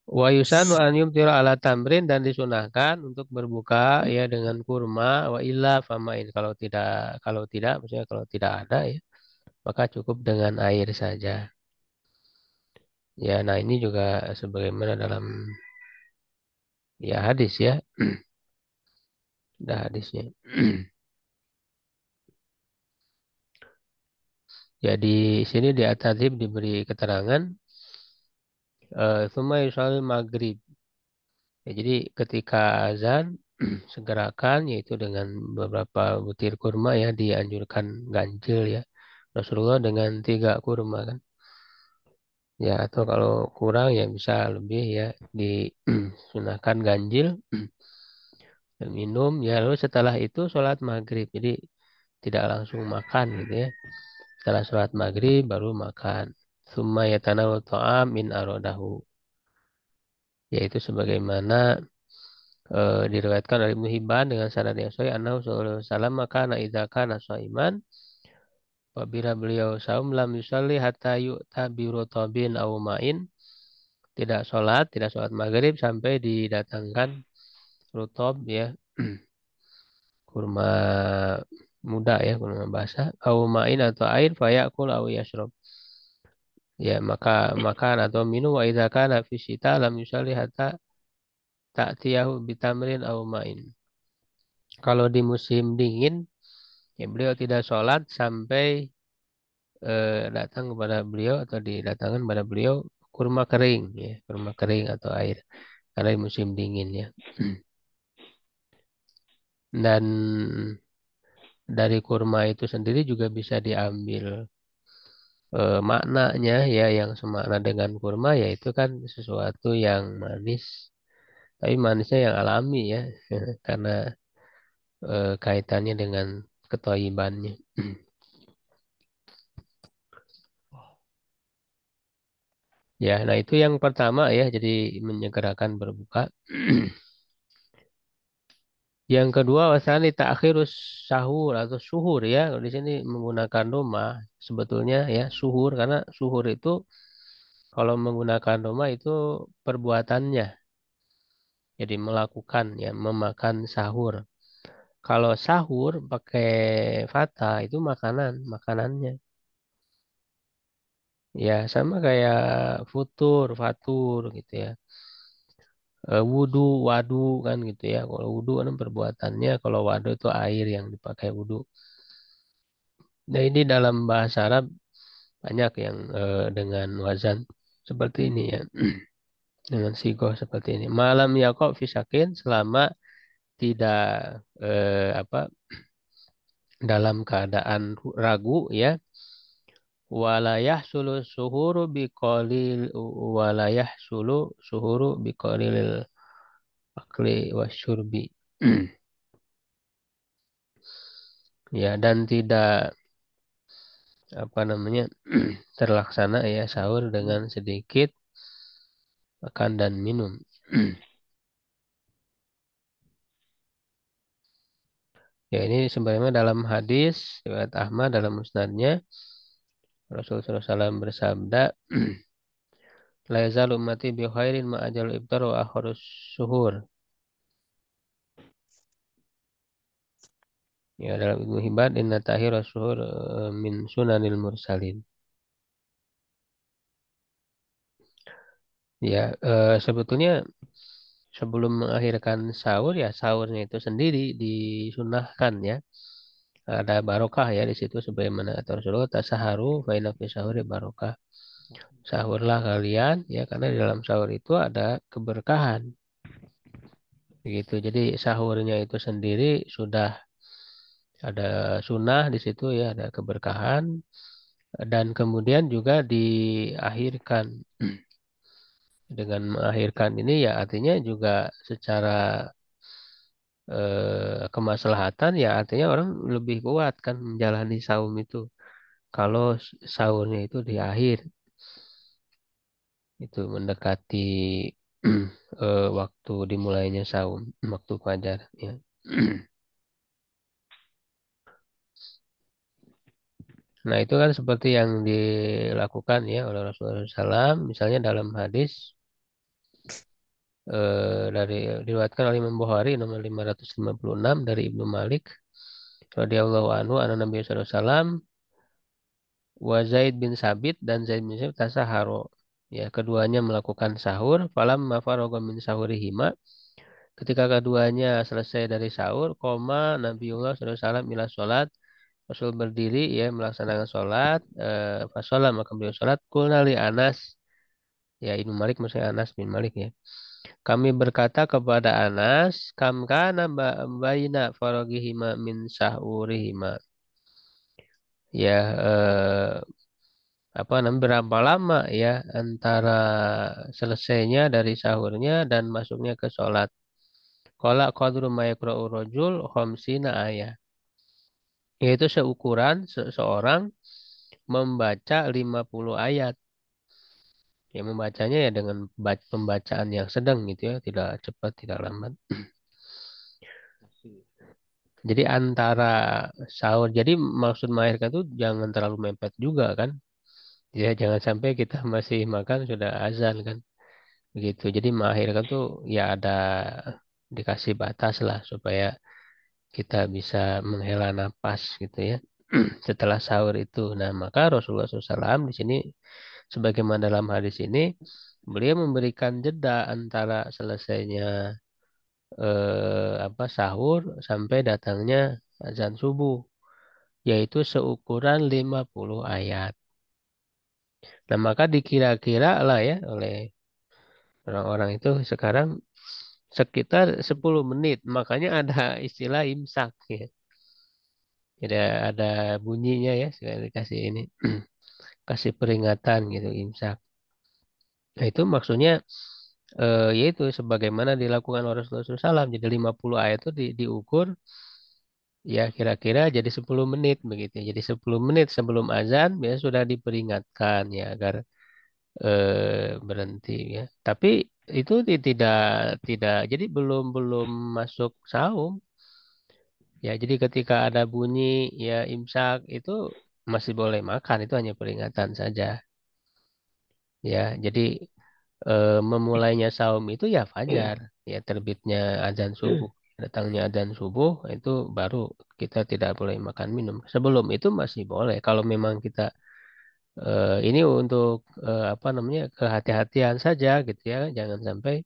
Wa yusanu an yumtira ala tamrin dan disunahkan untuk berbuka ya dengan kurma wa illa famain kalau tidak maksudnya kalau tidak ada ya maka cukup dengan air saja. Ya, nah ini juga sebagaimana dalam ya hadis ya, ada hadisnya. Jadi sini di At-Tadhib diberi keterangan summa yusalli maghrib. Ya, jadi ketika azan segerakan yaitu dengan beberapa butir kurma ya dianjurkan ganjil ya. Rasulullah dengan 3 kurma kan. Ya atau kalau kurang ya bisa lebih ya disunahkan ganjil dan minum ya lalu setelah itu sholat maghrib. Jadi tidak langsung makan gitu ya. Setelah sholat maghrib baru makan. Summa yatanawal ta'am min arodahu. Yaitu sebagaimana diriwayatkan oleh Ibnu Hibban dengan sanad yang sahih annahu sallallahu alaihi wasallam maka idza kana shaiman apabila beliau saum lam yusalli hatta yu'ta bi rutabin aw ma'in tidak sholat maghrib sampai didatangkan rutab ya kurma muda ya kurma basah aw ma'in atau air fayakul aw yashrab ya maka makan atau minum wa idza kana fi syita lam yusalli hatta ta'tiyahu bitamrin aw ma'in kalau di musim dingin ya beliau tidak sholat sampai datang kepada beliau atau didatangkan kepada beliau kurma kering ya kurma kering atau air karena di musim dingin ya dan dari kurma itu sendiri juga bisa diambil maknanya ya yang semakna dengan kurma yaitu kan sesuatu yang manis tapi manisnya yang alami ya karena kaitannya dengan ketoyibannya. Ya, nah itu yang pertama ya, jadi menyegerakan berbuka. Yang kedua, wasani ta'khirus sahur atau suhur ya. Kalau di sini menggunakan doma sebetulnya ya suhur karena suhur itu kalau menggunakan doma itu perbuatannya. Jadi melakukan ya, memakan sahur. Kalau sahur pakai fata itu makanannya. Ya, sama kayak futur, fatur gitu ya. Wudu, wadu kan gitu ya. Kalau wudu kan perbuatannya, kalau wadu itu air yang dipakai wudu. Nah ini dalam bahasa Arab banyak yang dengan wazan seperti ini ya, dengan sigoh seperti ini. Malam yakob fisakin selama tidak apa dalam keadaan ragu ya. Walayah sulu suhuru biqolil walayah sulu suhuru biqolil akli wasyurbi. Ya dan tidak apa namanya terlaksana ya sahur dengan sedikit makan dan minum. Ya ini sebenarnya dalam hadis riwayat Ahmad dalam musnadnya Rasulullah SAW bersabda la yazal ummati bi khairin ma ajal iftar wa akhirus suhur. Ya dalam Ibnu Hibban inna tahirus suhur min sunanil mursalin. Ya sebetulnya sebelum mengakhirkan sahur ya sahurnya itu sendiri disunahkan ya. Ada barokah ya di situ sebagaimana kata Rasulullah tasaharu fa inna fi sahuri barokah. Sahurlah kalian ya karena di dalam sahur itu ada keberkahan. Begitu. Jadi sahurnya itu sendiri sudah ada sunnah di situ ya, ada keberkahan dan kemudian juga diakhirkan. Dengan mengakhirkan ini ya artinya juga secara kemaslahatan ya artinya orang lebih kuat kan menjalani saum itu. Kalau sahurnya itu di akhir itu mendekati waktu dimulainya saum, waktu fajar ya. Nah, itu kan seperti yang dilakukan ya oleh Rasulullah SAW, misalnya dalam hadis dari diriwayatkan oleh Imam Bukhari nomor 556 dari Ibnu Malik radhiyallahu anhu anna Nabi sallallahu alaihi wasallam wa Zaid bin Sabit dan Zaid bin Sabit tasaharo. Ya, keduanya melakukan sahur, falamma faragha min sahurihima. Ketika keduanya selesai dari sahur, koma Nabiullah sallallahu alaihi wasallam ila sholat. Rasul berdiri ya melaksanakan sholat. Fasolah maka beliau sholat. Kulna li Anas. Ya Ibnu Malik maksudnya Anas bin Malik ya. Kami berkata kepada Anas, kam kana baina faragihima min sahurihima. Ya, apa namanya, berapa lama ya antara selesainya dari sahurnya dan masuknya ke sholat. Qala qadru ma yaqra'u rajul khamsina ayat. Yaitu seukuran seseorang membaca 50 ayat. Ya, membacanya ya dengan pembacaan yang sedang gitu ya, tidak cepat, tidak lambat. Jadi antara sahur, jadi maksud melahirkan itu jangan terlalu mepet juga kan. Ya, jangan sampai kita masih makan sudah azan kan. Begitu. Jadi melahirkan tuh ya ada dikasih batas lah supaya kita bisa menghela napas gitu ya setelah sahur itu. Nah, maka Rasulullah SAW di sini sebagaimana dalam hadis ini beliau memberikan jeda antara selesainya sahur sampai datangnya azan subuh, yaitu seukuran 50 ayat. Nah, maka dikira-kira lah ya oleh orang-orang itu sekarang sekitar 10 menit. Makanya ada istilah imsak ya. Jadi ada bunyinya ya, sekali dikasih ini kasih peringatan gitu imsak. Nah, itu maksudnya yaitu sebagaimana dilakukan oleh Rasulullah SAW. Jadi 50 ayat itu diukur ya kira-kira jadi 10 menit begitu. Jadi 10 menit sebelum azan biasanya sudah diperingatkan ya agar berhenti ya. Tapi itu tidak tidak jadi belum belum masuk saum. Ya, jadi ketika ada bunyi ya imsak itu masih boleh makan, itu hanya peringatan saja. Ya, jadi memulainya saum itu ya fajar, ya terbitnya azan subuh, datangnya azan subuh itu baru kita tidak boleh makan minum. Sebelum itu masih boleh. Kalau memang kita ini untuk apa namanya kehati-hatian saja gitu ya, jangan sampai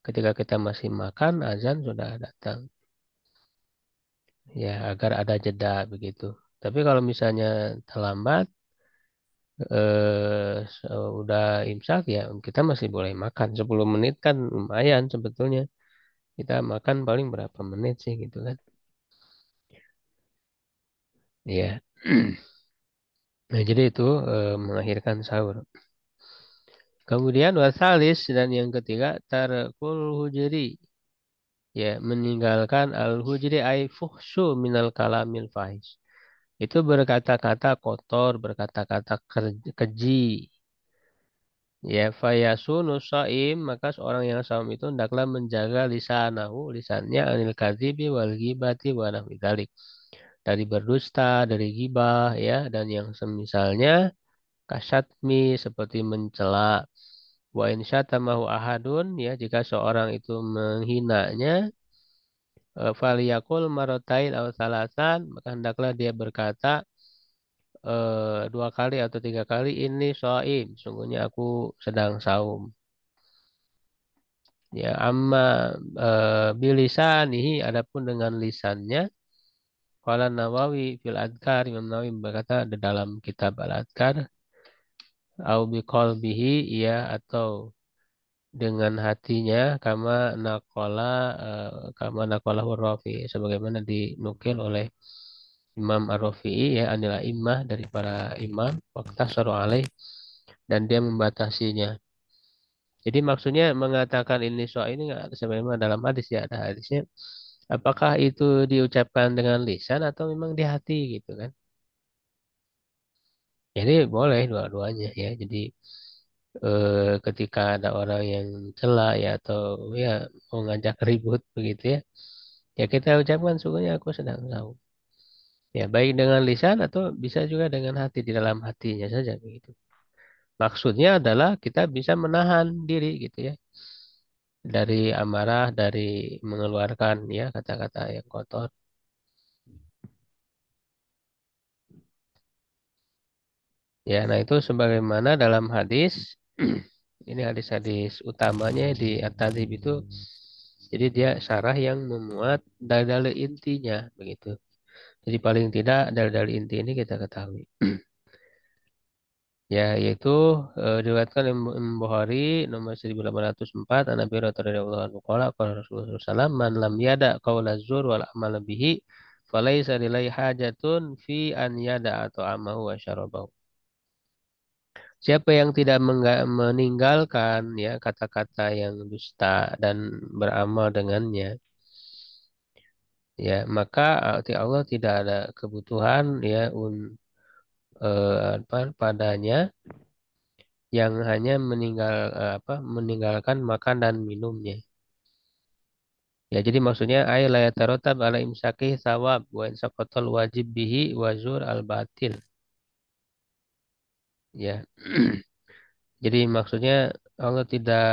ketika kita masih makan azan sudah datang. Ya, agar ada jeda begitu. Tapi kalau misalnya terlambat, udah imsak ya kita masih boleh makan. 10 menit kan lumayan sebetulnya. Kita makan paling berapa menit sih gitu kan. Ya. Nah, jadi itu mengakhirkan sahur. Kemudian wasalis dan yang ketiga tarkul hujri. Ya, meninggalkan al-hujri ay fuhsyu minal kalamil fahish. Itu berkata-kata kotor, berkata-kata keji. Ya, fayasunu shaim, maka seorang yang saum itu hendaklah menjaga lisanahu, lisannya anil kadhibi wal ghibati wa nahwi dzalik. Dari berdusta, dari gibah ya, dan yang semisalnya kasyatmi seperti mencela. Wa in syatamahu ahadun ya, jika seorang itu menghinanya, faliyakul marotain aw salasan, maka hendaklah dia berkata 2 kali atau 3 kali ini shaim, sungguhnya aku sedang saum. Ya, amma bilisanihi adapun dengan lisannya, qala Nawawi fil Adkar, Imam Nawawi berkata di dalam kitab Al-Adkar, au biqalbihi ya atau dengan hatinya kama naqala Rafi sebagaimana dinukil oleh Imam Ar-Rafi'i ya anil imah dari para imam waqta alaih dan dia membatasinya. Jadi maksudnya mengatakan ini soal ini nggak sebagaimana dalam hadis ya ada hadisnya. Apakah itu diucapkan dengan lisan atau memang di hati gitu kan? Jadi boleh dua-duanya ya. Jadi ketika ada orang yang celah ya atau ya mau ngajak ribut begitu ya, ya kita ucapkan sungguhnya aku sedang tahu. Ya baik dengan lisan atau bisa juga dengan hati di dalam hatinya saja begitu. Maksudnya adalah kita bisa menahan diri gitu ya dari amarah, dari mengeluarkan ya kata-kata yang kotor. Ya, nah itu sebagaimana dalam hadis, ini hadis-hadis utamanya di At-Tadzhib itu, jadi dia syarah yang memuat dalil-dalil intinya, begitu. Jadi paling tidak dalil-dalil inti ini kita ketahui. Ya, yaitu diriwayatkan Imam Bukhari nomor 1804 an Abi Hurairah radhiyallahu anhu qala qala Rasulullah sallallahu alaihi wasallam man lam yada qaula zur wal amal bihi falaisa lillahi hajatun fi an yada ta'amahu wa syarabahu. Siapa yang tidak meninggalkan ya kata-kata yang dusta dan beramal dengannya, ya maka arti Allah tidak ada kebutuhan ya padanya yang hanya meninggalkan makan dan minumnya. Ya jadi maksudnya ay la yatarattab ala imsaki thawab wa in saqatal wajib bihi wazur al batil. Ya. Jadi maksudnya Allah tidak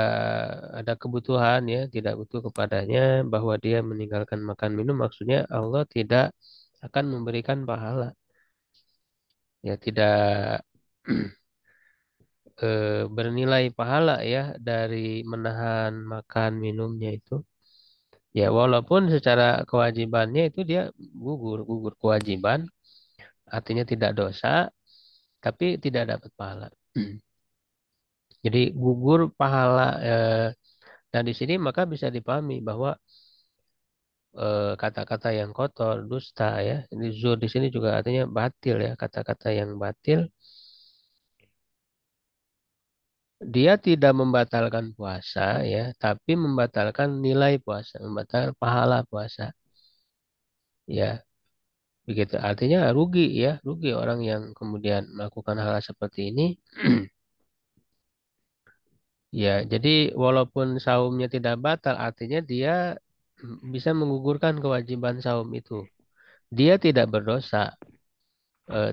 ada kebutuhan ya, tidak butuh kepadanya bahwa dia meninggalkan makan minum. Maksudnya Allah tidak akan memberikan pahala. Ya tidak bernilai pahala ya dari menahan makan minumnya itu. Ya walaupun secara kewajibannya itu dia gugur kewajiban, artinya tidak dosa, tapi tidak dapat pahala. Jadi gugur pahala. Dan di sini maka bisa dipahami bahwa kata-kata yang kotor, dusta ya. Ini zur di sini juga artinya batil ya, kata-kata yang batil. Dia tidak membatalkan puasa ya, tapi membatalkan nilai puasa, membatalkan pahala puasa. Ya, begitu. Artinya rugi ya, rugi orang yang kemudian melakukan hal seperti ini. Ya, jadi walaupun saumnya tidak batal, artinya dia bisa menggugurkan kewajiban saum itu. Dia tidak berdosa,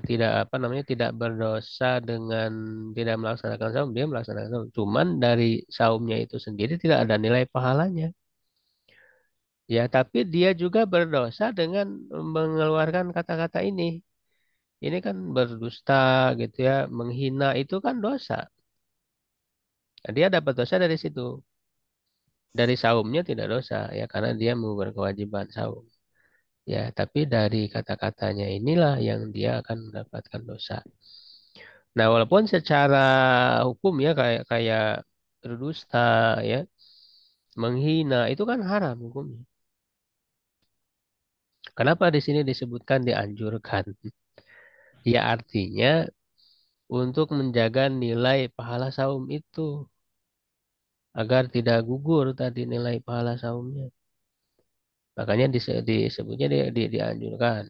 tidak apa namanya, tidak berdosa dengan tidak melaksanakan saum, dia melaksanakan saum. Cuman dari saumnya itu sendiri tidak ada nilai pahalanya. Ya, tapi dia juga berdosa dengan mengeluarkan kata-kata ini. Ini kan berdusta gitu ya, menghina itu kan dosa. Nah, dia dapat dosa dari situ. Dari saumnya tidak dosa ya karena dia menggunakan kewajiban saum. Ya, tapi dari kata-katanya inilah yang dia akan mendapatkan dosa. Nah, walaupun secara hukum ya kayak kayak berdusta ya, menghina itu kan haram hukumnya. Kenapa di sini disebutkan dianjurkan? Ya artinya untuk menjaga nilai pahala saum itu agar tidak gugur tadi nilai pahala saumnya. Makanya disebutnya dianjurkan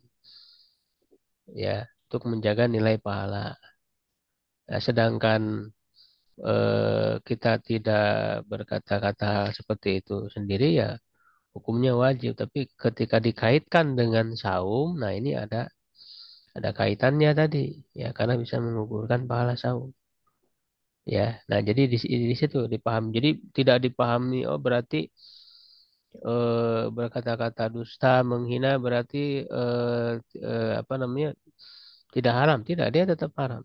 ya untuk menjaga nilai pahala. Nah, sedangkan kita tidak berkata-kata seperti itu sendiri ya hukumnya wajib. Tapi ketika dikaitkan dengan saum, nah ini ada kaitannya tadi ya karena bisa mengukurkan pahala saum. Ya, nah jadi di situ dipahami. Jadi tidak dipahami oh berarti berkata-kata dusta, menghina berarti apa namanya tidak haram. Tidak, dia tetap haram.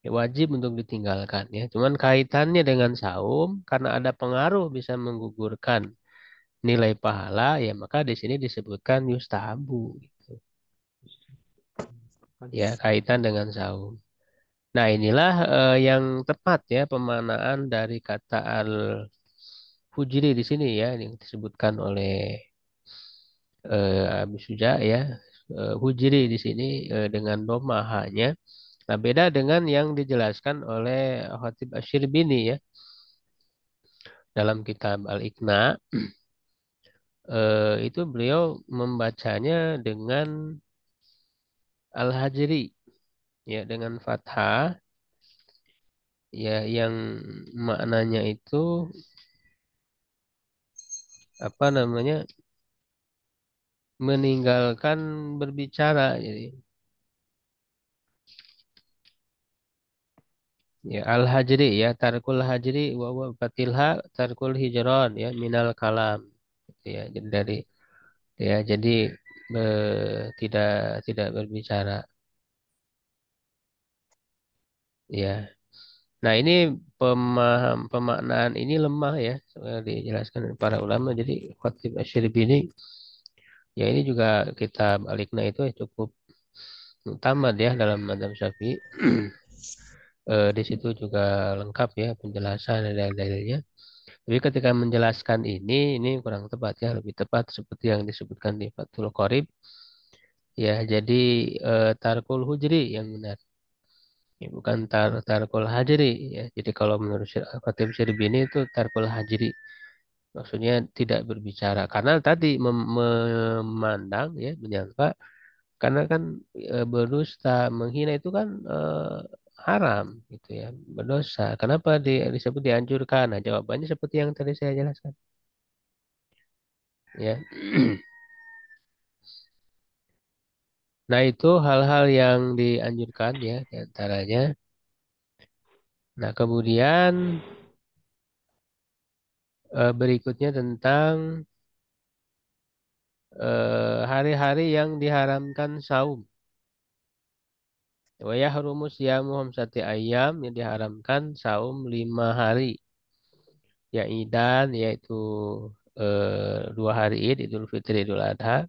Ya, wajib untuk ditinggalkan ya. Cuman kaitannya dengan saum karena ada pengaruh bisa menggugurkan nilai pahala ya maka di sini disebutkan yustahabu gitu. Ya, kaitan dengan saum. Nah, inilah yang tepat ya pemaknaan dari kata al-hujri di sini ya yang disebutkan oleh Abi Suja ya. Hujri di sini dengan doma hanya. Nah, beda dengan yang dijelaskan oleh Khatib Asy-Syirbini ya dalam kitab Al-Iqna. Itu beliau membacanya dengan Al-Hajri ya dengan fathah ya yang maknanya itu apa namanya meninggalkan berbicara jadi ya Al-Hajri ya tarkul hajri wa batilha tarkul hijron ya minal kalam gitu ya jadi dari ya jadi tidak tidak berbicara ya. Nah, ini pemaknaan ini lemah ya, dijelaskan oleh para ulama. Jadi Khatib Asy-Syirbini, ya ini juga kitab Al-Iqna itu cukup utama ya dalam mazhab Syafi'i. Di situ juga lengkap ya penjelasan dan dalil-dalilnya. Tapi ketika menjelaskan ini kurang tepat ya, lebih tepat seperti yang disebutkan di Fathul Qorib. Ya, jadi tarkul hujri yang benar. Ya, bukan tarkul hajri ya. Jadi kalau menurut Khatib Syrbini itu tarkul hajri. Maksudnya tidak berbicara karena tadi memandang ya menyangka karena kan berdusta menghina itu kan haram gitu ya berdosa. Kenapa disebut dianjurkan? Nah, jawabannya seperti yang tadi saya jelaskan ya. Nah, itu hal-hal yang dianjurkan ya diantaranya. Nah, kemudian berikutnya tentang hari-hari yang diharamkan saum. Wa yahrumu siyamu khamsati ayyam yang diharamkan saum 5 hari. Ya idan yaitu 2 hari Id, Idul Fitri, Idul Adha.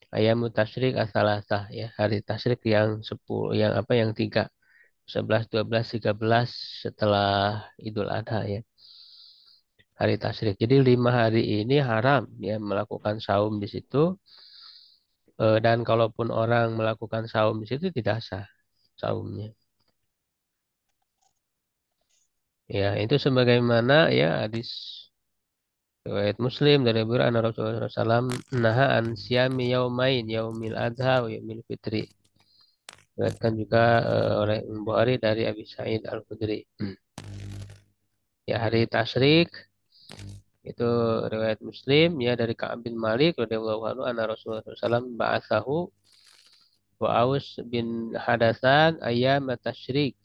Ayam tasyrik asalasah ya, hari tasyrik yang 10 yang apa yang 3 11 12 13 setelah Idul Adha ya. Hari tasyrik. Jadi 5 hari ini haram ya melakukan saum di situ. Dan kalaupun orang melakukan saum di situ tidak sah saumnya. Ya, itu sebagaimana ya hadis riwayat Muslim dari Abu Hurairah Rasulullah SAW naha an siyami yaumain yaumil adha wa yaumil fitri. Diriwayatkan juga oleh Bukhari dari Abi Sa'id Al-Khudri. Ya, hari tasyrik itu riwayat Muslim ya dari Ka'ab bin Malik radhiyallahu anhu anna Rasulullah SAW ba'atsahu wa Aus bin Hadasan ayyam tasyrik.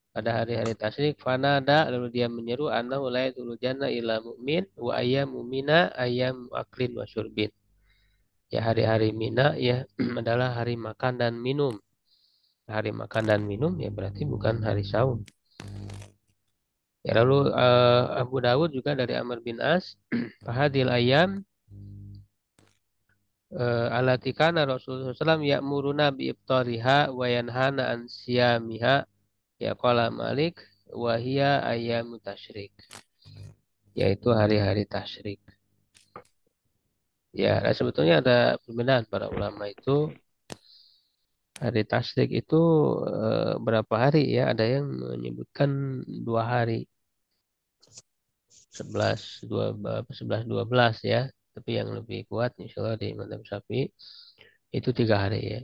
Pada hari-hari tasyrik fanada lalu dia menyeru annahu la yadkhulul janna illa mu'min wa ayyamu mina ayyam aklin wa syurbin. Ya hari-hari Mina ya adalah hari makan dan minum. Hari makan dan minum ya berarti bukan hari saum. Ya lalu Abu Dawud juga dari Amr bin As fahadil ayam alatikana Rasulullah SAW ya'muruna bi iftariha wa yanhana an siyamiha ya qala Malik wa hiya ayyamu tasyrik. Yaitu hari-hari tasyrik. Ya, nah sebetulnya ada perbedaan para ulama itu hari tasyrik itu berapa hari ya? Ada yang menyebutkan 2 hari, 11, 12 ya. Tapi yang lebih kuat insya Allah di Madzhab Syafi'i itu 3 hari ya.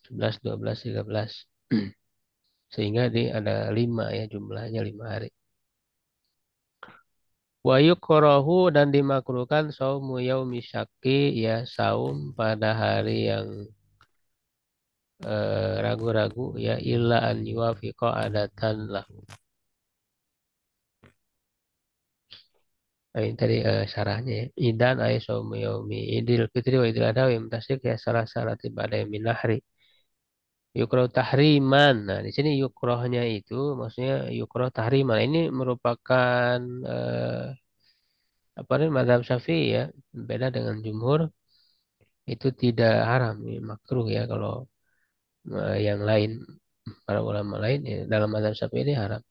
11, 12, 13. Sehingga ada 5 ya jumlahnya 5 hari. Wa yukrahu dan dimakruhkan saumu yaumi syakki ya saum pada hari yang ragu-ragu ya illa an yuwafiqa adatan lahu. Ini tadi syarahnya ya. Idan ay saumu yaumi idil fitri wa idil adha wa yawm tasyrik ya salah salat ibadah min nahri. Yukroh tahriman. Nah, di sini yukrohnya itu maksudnya yukroh tahriman. Ini merupakan apa namanya mazhab Syafi'i ya. Beda dengan jumhur itu tidak haram, ya, makruh ya kalau yang lain para ulama lain ya, dalam mazhab Syafi'i ini haram.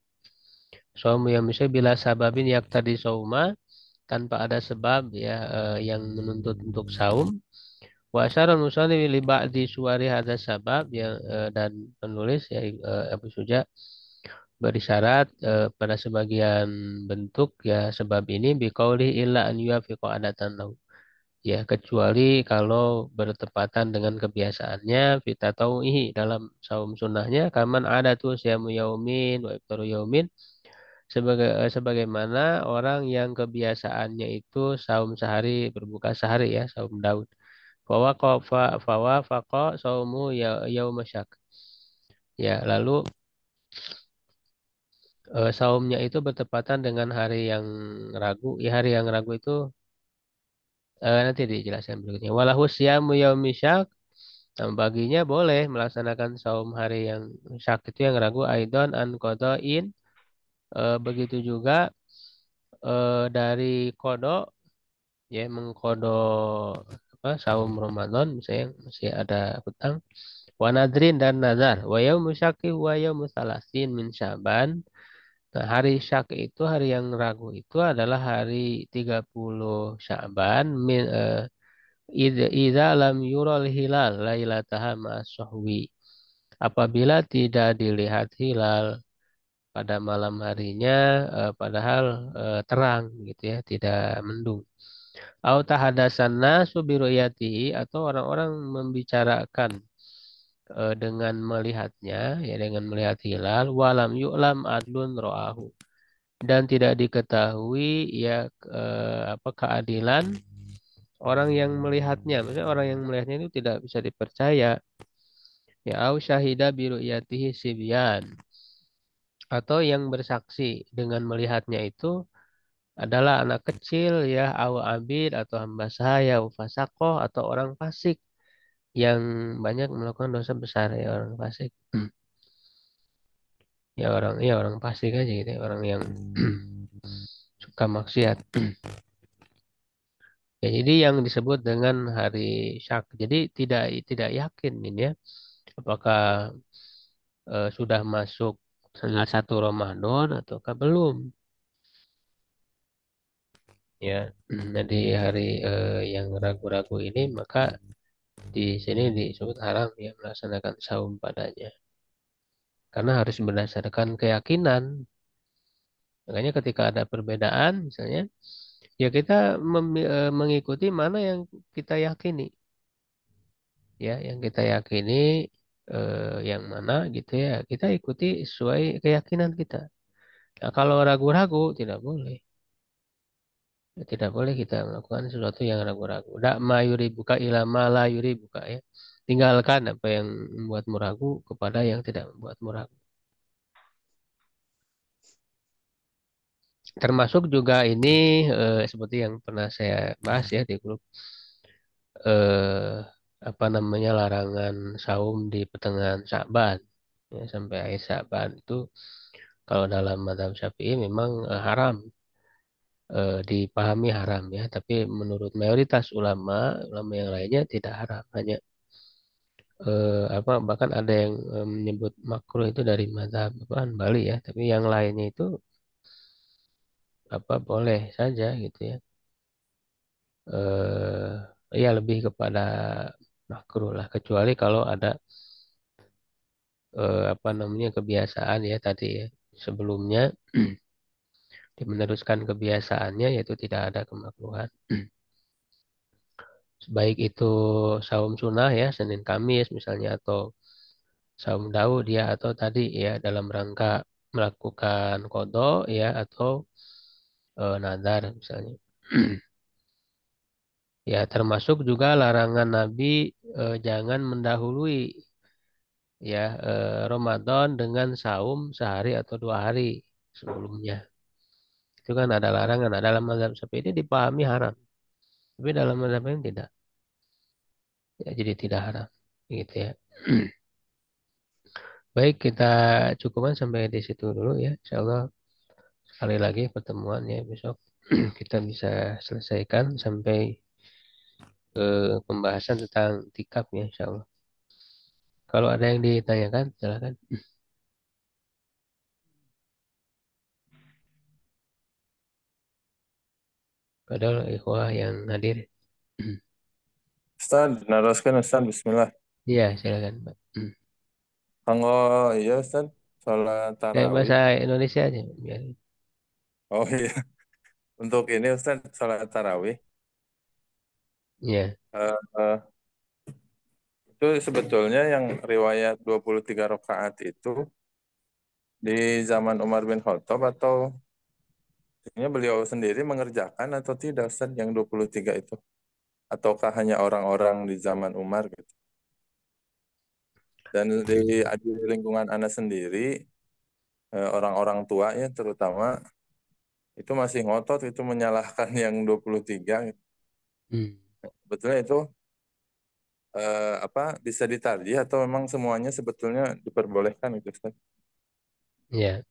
Saumu yang bisa bila sababin tadi sauma tanpa ada sebab ya yang menuntut untuk saum. Wa asyara musannif li ba'di suwari hadza sabab yang dan penulis ya Abu Suja berisyarat pada sebagian bentuk ya sebab ini biqauli illa an yuwafiqa adatan lahu. Ya, kecuali kalau bertepatan dengan kebiasaannya fita tauhi dalam saum sunnahnya kaman ada tuh siamu yaumin wa iftaru yaumin sebagaimana orang yang kebiasaannya itu saum sehari berbuka sehari ya saum Daud. Fawafaqa saumu yaumasyak. Ya, lalu saumnya itu bertepatan dengan hari yang ragu. Ya, hari yang ragu itu nanti dijelaskan berikutnya. Walahu siyamu yaumisyak. Nah, baginya boleh melaksanakan saum hari yang syak itu yang ragu. Aidon an kodoin. Begitu juga dari kodok. Ya, mengkodok apa, saum Ramadan. Misalnya masih ada hutang. Wa nadrin dan nazar. Wa yaumu syaki wa yaumu salasin min Sya'ban. Nah, hari syak itu hari yang ragu itu adalah hari 30 Sya'ban idza lam yural hilal lailataha ma'as-suhwi. Apabila tidak dilihat hilal pada malam harinya padahal terang gitu ya, tidak mendung. Au tahadasan nasu biruyatihi atau orang-orang membicarakan dengan melihatnya ya dengan melihat hilal walam yu'lam adlun ro'ahu dan tidak diketahui ya apa keadilan orang yang melihatnya. Maksudnya orang yang melihatnya itu tidak bisa dipercaya. Ya au syahida biruyatihi sibyan atau yang bersaksi dengan melihatnya itu adalah anak kecil ya au abid atau hamba sahaya au fasakoh atau orang fasik yang banyak melakukan dosa besar ya orang fasik. Ya orang fasik aja gitu ya, orang yang suka maksiat. Ya, jadi yang disebut dengan hari syak. Jadi tidak tidak yakin ini ya apakah sudah masuk tanggal 1 Ramadan ataukah belum. Ya, jadi hari yang ragu-ragu ini maka di sini disebut haram ya melaksanakan saum padanya. Karena harus berdasarkan keyakinan. Makanya ketika ada perbedaan misalnya ya kita mengikuti mana yang kita yakini. Ya, yang kita yakini yang mana gitu ya kita ikuti sesuai keyakinan kita. Nah, kalau ragu-ragu tidak boleh. Ya, tidak boleh kita melakukan sesuatu yang ragu-ragu. Dak ma yuri buka ilama la yuri buka ya. Tinggalkan apa yang membuatmu ragu kepada yang tidak membuatmu ragu. Termasuk juga ini seperti yang pernah saya bahas ya di grup eh, apa namanya larangan saum di pertengahan Sya'ban ya, sampai akhir Sya'ban itu kalau dalam mazhab Syafi'i memang haram dipahami haram ya, tapi menurut mayoritas ulama yang lainnya tidak haram, hanya apa bahkan ada yang menyebut makruh itu dari mazhab apa Bali ya, tapi yang lainnya itu apa boleh saja gitu ya. Ya lebih kepada makruh lah kecuali kalau ada apa namanya kebiasaan ya tadi ya sebelumnya meneruskan kebiasaannya yaitu tidak ada kemakruhan. Baik itu saum sunnah ya Senin Kamis misalnya atau saum Daud ya atau tadi ya dalam rangka melakukan qada ya atau nazar misalnya. Ya termasuk juga larangan Nabi jangan mendahului ya Ramadan dengan saum sehari atau 2 hari sebelumnya. Itu kan ada larangan. Nah, dalam mazhab Syafi'i ini dipahami haram. Tapi dalam mazhab lain tidak. Ya, jadi tidak haram. Gitu ya. Baik, kita cukupkan sampai di situ dulu ya. Insya Allah sekali lagi pertemuan ya besok kita bisa selesaikan sampai ke pembahasan tentang tikap ya Insya Allah. Kalau ada yang ditanyakan, silakan. Padahal ikhwah yang hadir. Ustaz, naraskan Ustaz, Bismillah. Iya, silakan Pak. Kanggo iya Ustaz, sholat Kayak tarawih. bahasa Indonesia aja. Biar. Oh iya, untuk ini Ustaz, sholat tarawih. Iya. eh, eh, itu sebetulnya yang riwayat 23 rakaat itu di zaman Umar bin Khattab atau sebenarnya beliau sendiri mengerjakan atau tidak Ustaz yang 23 itu? Ataukah hanya orang-orang di zaman Umar gitu? Dan di lingkungan Anda sendiri, orang-orang tua ya terutama, itu masih ngotot itu menyalahkan yang 23 gitu. Hmm. Betulnya itu apa bisa ditarjih atau memang semuanya sebetulnya diperbolehkan gitu Ustaz? Ya.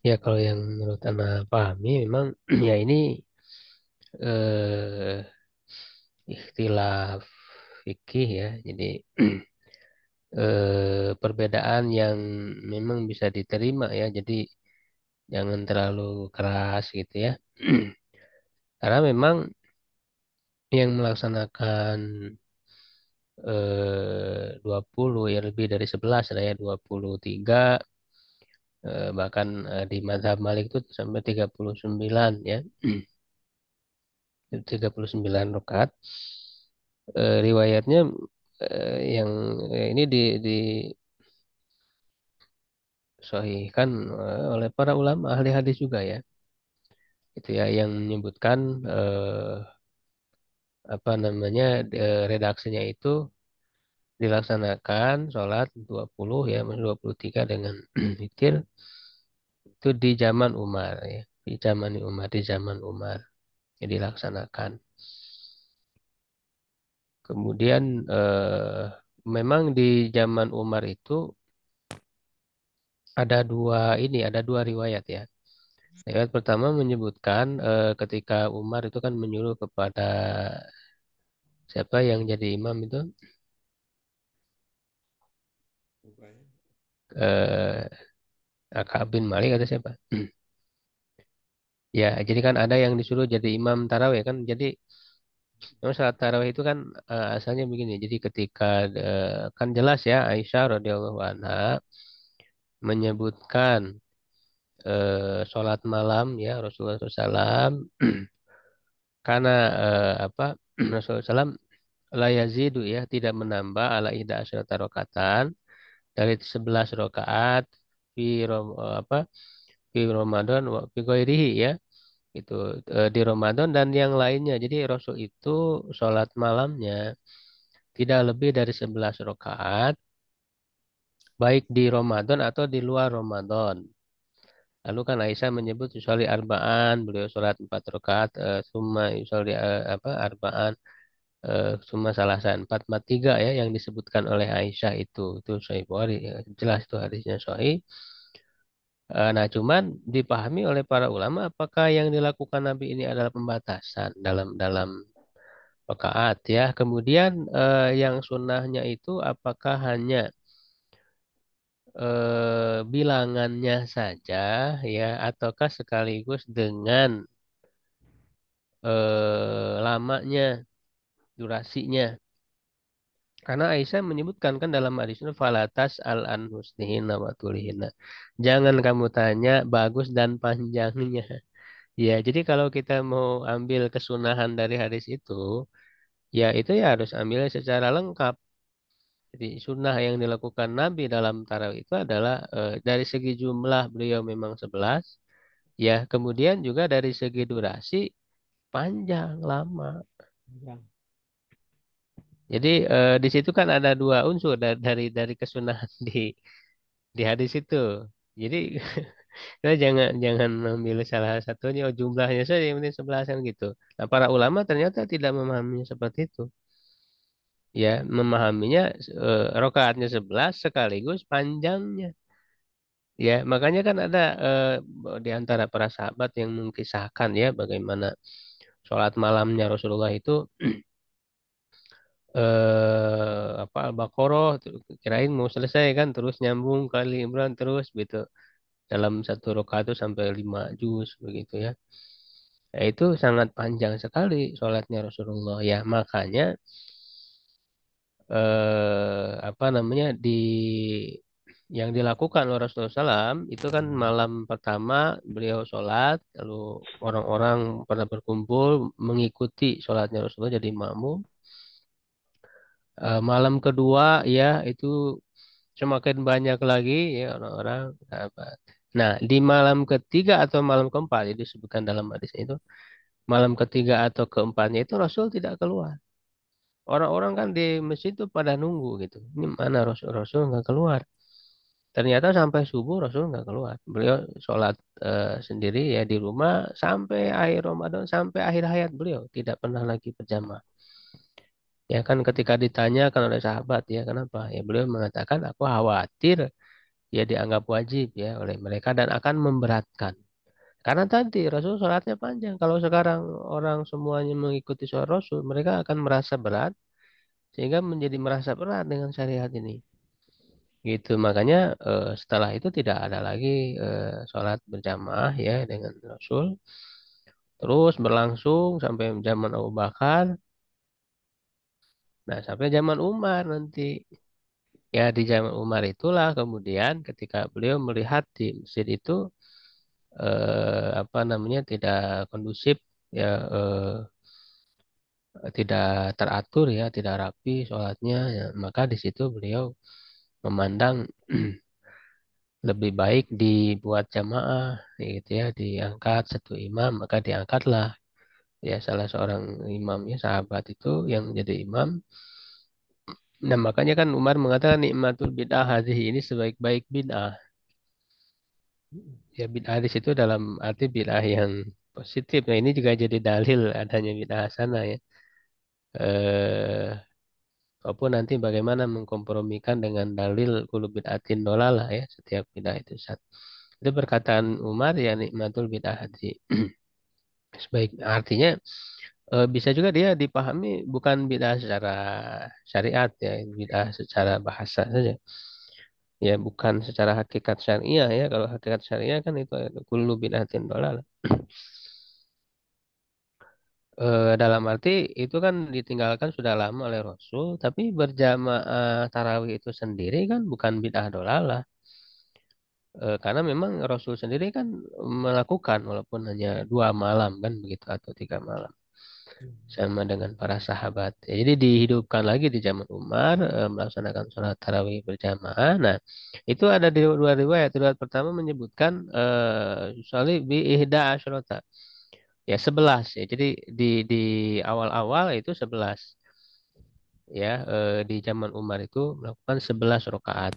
Ya kalau yang menurut Anda pahami memang ya ini eh, ikhtilaf fikih ya. Jadi perbedaan yang memang bisa diterima ya. Jadi jangan terlalu keras gitu ya. Karena memang yang melaksanakan 20 ya lebih dari 11 lah ya 23 bahkan di mazhab Malik itu sampai 39 ya 39 rakaat. Riwayatnya yang ini disahihkan oleh para ulama ahli hadis juga ya. Itu ya yang menyebutkan apa namanya redaksinya itu dilaksanakan sholat 20 ya 23 dengan witir itu di zaman Umar ya. Di zaman Umar ya, dilaksanakan. Kemudian memang di zaman Umar itu ada dua riwayat ya. Riwayat pertama menyebutkan ketika Umar itu kan menyuruh kepada siapa yang jadi imam itu Ka'ab bin Malik atau siapa? Ya, jadi kan ada yang disuruh jadi imam tarawih kan. Jadi memang salat tarawih itu kan asalnya begini. Jadi ketika kan jelas ya Aisyah radhiyallahu anha menyebutkan sholat malam ya Rasulullah SAW karena apa Rasulullah SAW la yazidu ya tidak menambah ala ihda asyarata rakaatan dari 11 rakaat apa fi Ramadan wa fi ghairihi ya itu di Ramadan dan yang lainnya. Jadi Rasul itu sholat malamnya tidak lebih dari 11 rakaat baik di Ramadan atau di luar Ramadan. Lalu kan Aisyah menyebut usolli arba'an, beliau sholat 4 rakaat, summa usolli apa arba'an, summa salasan 4 4 3 ya yang disebutkan oleh Aisyah itu Sahih Bukhari ya. Jelas itu hadisnya Sahih. Nah cuman dipahami oleh para ulama apakah yang dilakukan Nabi ini adalah pembatasan dalam dalam rakaat ya. Kemudian yang sunnahnya itu apakah hanya bilangannya saja ya ataukah sekaligus dengan lamanya, durasinya. Karena Aisyah menyebutkan kan dalam hadis itu falatas al an husnihina wa tulihina. Jangan kamu tanya bagus dan panjangnya. Ya, jadi kalau kita mau ambil kesunahan dari hadis itu, ya itu ya harus ambil secara lengkap. Jadi sunnah yang dilakukan Nabi dalam tarawih itu adalah dari segi jumlah beliau memang 11, ya kemudian juga dari segi durasi panjang, lama. Jadi di situ kan ada dua unsur dari kesunahan di hadis itu. Jadi kita jangan jangan ambil salah satunya oh, jumlahnya saja yang penting 11 kan gitu. Nah, para ulama ternyata tidak memahaminya seperti itu. Ya, memahaminya rokaatnya 11 sekaligus panjangnya. Ya, makanya kan ada di antara para sahabat yang mengkisahkan ya bagaimana sholat malamnya Rasulullah itu apa Al-Baqarah kirain mau selesai kan terus nyambung kali Imran terus gitu dalam satu rakaat itu sampai 5 juz begitu ya. Ya, itu sangat panjang sekali sholatnya Rasulullah ya makanya apa namanya yang dilakukan oleh Rasulullah SAW itu kan malam pertama beliau sholat lalu orang-orang pada berkumpul mengikuti sholatnya Rasulullah jadi makmum. Malam kedua ya itu semakin banyak lagi ya orang-orang sahabat. Nah, di malam ketiga atau malam keempat itu disebutkan dalam hadis itu, malam ketiga atau keempatnya itu Rasul tidak keluar. Orang-orang kan di masjid itu pada nunggu gitu. Ini mana Rasul nggak keluar. Ternyata sampai subuh Rasul nggak keluar. Beliau sholat sendiri ya di rumah sampai akhir Ramadan, sampai akhir hayat beliau tidak pernah lagi berjamaah. Ya kan ketika ditanyakan oleh sahabat ya kenapa? Ya beliau mengatakan aku khawatir ya dianggap wajib ya oleh mereka dan akan memberatkan. Karena tadi Rasul sholatnya panjang. Kalau sekarang orang semuanya mengikuti sholat Rasul, mereka akan merasa berat sehingga menjadi merasa berat dengan syariat ini. Gitu. Makanya setelah itu tidak ada lagi sholat berjamaah ya dengan Rasul. Terus berlangsung sampai zaman Abu Bakar. Nah, sampai zaman Umar nanti. Ya, di zaman Umar itulah kemudian ketika beliau melihat di masjid itu apa namanya tidak kondusif ya tidak teratur ya, tidak rapi sholatnya ya, maka di situ beliau memandang lebih baik dibuat jamaah gitu ya, diangkat satu imam, maka diangkatlah ya salah seorang imamnya sahabat itu yang jadi imam. Nah, makanya kan Umar mengatakan nikmatul bid'ah hadhihi, ini sebaik-baik bid'ah. Ya bid'ah di situ dalam arti bid'ah yang positif. Nah, ini juga jadi dalil adanya bid'ah hasanah ya. Eh, Walaupun nanti bagaimana mengkompromikan dengan dalil kullu bid'atin dolalah ya, setiap bid'ah itu satu. Itu perkataan Umar ya nikmatul bid'ah hadi. Sebaik artinya bisa juga dia dipahami bukan bid'ah secara syariat ya, bid'ah secara bahasa saja. Ya bukan secara hakikat syariah ya. Kalau hakikat syariah kan itu kullu bid'atin dolalah. Dalam arti itu kan ditinggalkan sudah lama oleh Rasul, tapi berjamaah tarawih itu sendiri kan bukan bid'ah dolalah. Karena memang Rasul sendiri kan melakukan walaupun hanya 2 malam kan begitu atau 3 malam sama dengan para sahabat. Ya, jadi dihidupkan lagi di zaman Umar melaksanakan sholat tarawih berjamaah. Nah itu ada di dua riwayat. Riwayat pertama menyebutkan sholli bi ihda asyrota. Ya 11 ya. Jadi di awal-awal itu 11 ya di zaman Umar itu melakukan 11 rakaat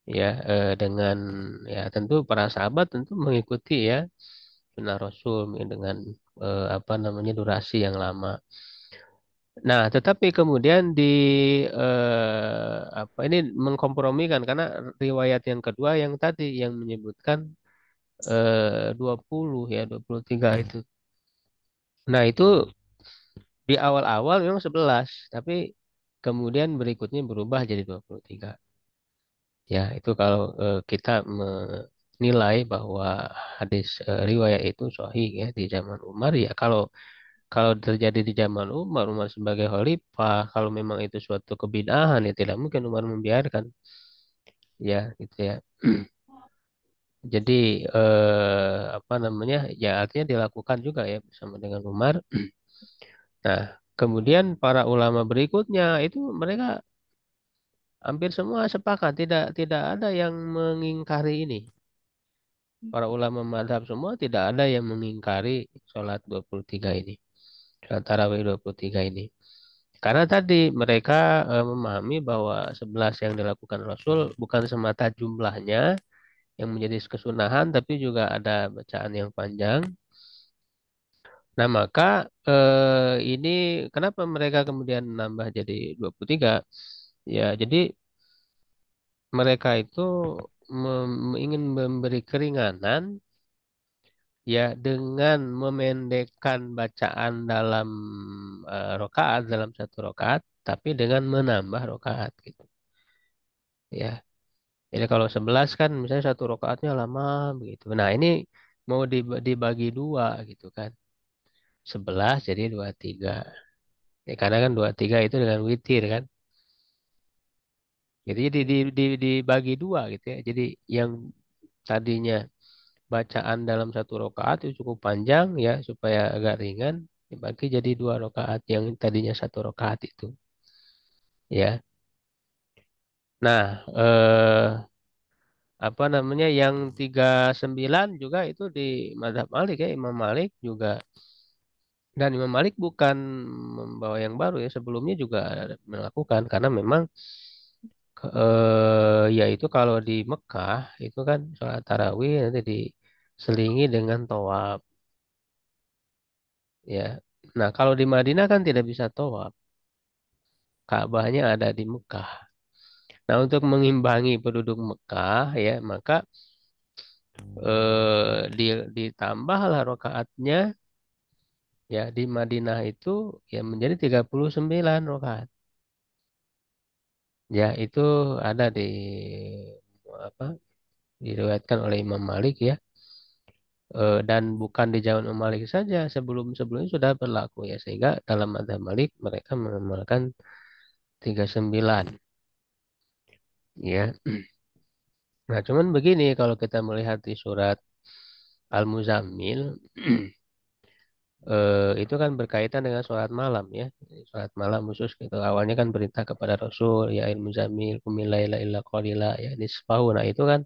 ya dengan ya tentu para sahabat tentu mengikuti ya sunnah Rasul dengan apa namanya durasi yang lama. Nah, tetapi kemudian apa ini mengkompromikan karena riwayat yang kedua yang tadi yang menyebutkan 20 ya 23 itu. Nah, itu di awal-awal memang 11 tapi kemudian berikutnya berubah jadi 23. Ya, itu kalau kita menilai bahwa hadis riwayat itu sahih ya di zaman Umar ya kalau kalau terjadi di zaman Umar, Umar sebagai khalifah, kalau memang itu suatu kebid'ahan ya tidak mungkin Umar membiarkan ya gitu ya. Jadi apa namanya? Ya artinya dilakukan juga ya bersama dengan Umar. Nah, kemudian para ulama berikutnya itu mereka hampir semua sepakat tidak tidak ada yang mengingkari ini. Para ulama madhab semua tidak ada yang mengingkari sholat 23 ini. Sholat tarawih 23 ini. Karena tadi mereka memahami bahwa 11 yang dilakukan Rasul bukan semata jumlahnya yang menjadi kesunahan, tapi juga ada bacaan yang panjang. Nah, maka ini kenapa mereka kemudian nambah jadi 23? Ya, jadi mereka itu ingin memberi keringanan ya dengan memendekkan bacaan dalam rokaat dalam satu rokaat, tapi dengan menambah rokaat gitu. Ya, jadi kalau 11 kan misalnya satu rokaatnya lama begitu. Nah ini mau dibagi 2 gitu kan. 11 jadi 23. Ya, karena kan 23 itu dengan witir kan. Jadi dibagi 2 gitu ya. Jadi yang tadinya bacaan dalam satu rokaat itu cukup panjang ya supaya agak ringan. Dibagi jadi 2 rokaat yang tadinya satu rokaat itu. Ya. Nah, apa namanya yang 39 juga itu di Mazhab Malik ya Imam Malik juga dan Imam Malik bukan membawa yang baru ya sebelumnya juga melakukan karena memang yaitu kalau di Mekah itu kan sholat tarawih nanti diselingi dengan tawaf ya. Nah kalau di Madinah kan tidak bisa tawaf, Ka'bahnya ada di Mekah. Nah untuk mengimbangi penduduk Mekah ya maka ditambahlah rokaatnya ya di Madinah itu ya menjadi 39 rakaat. Ya, itu ada di apa? Diriwayatkan oleh Imam Malik ya. Dan bukan di zaman Imam Malik saja, sebelumnya sudah berlaku ya, sehingga dalam mazhab Malik mereka mengamalkan 39 ya. Nah, cuman begini kalau kita melihat di surat Al-Muzammil itu kan berkaitan dengan sholat malam ya. Sholat malam khusus gitu. Awalnya kan perintah kepada Rasul ya il muzammil qumil laila illa qalila ya nisfahu. Nah, itu kan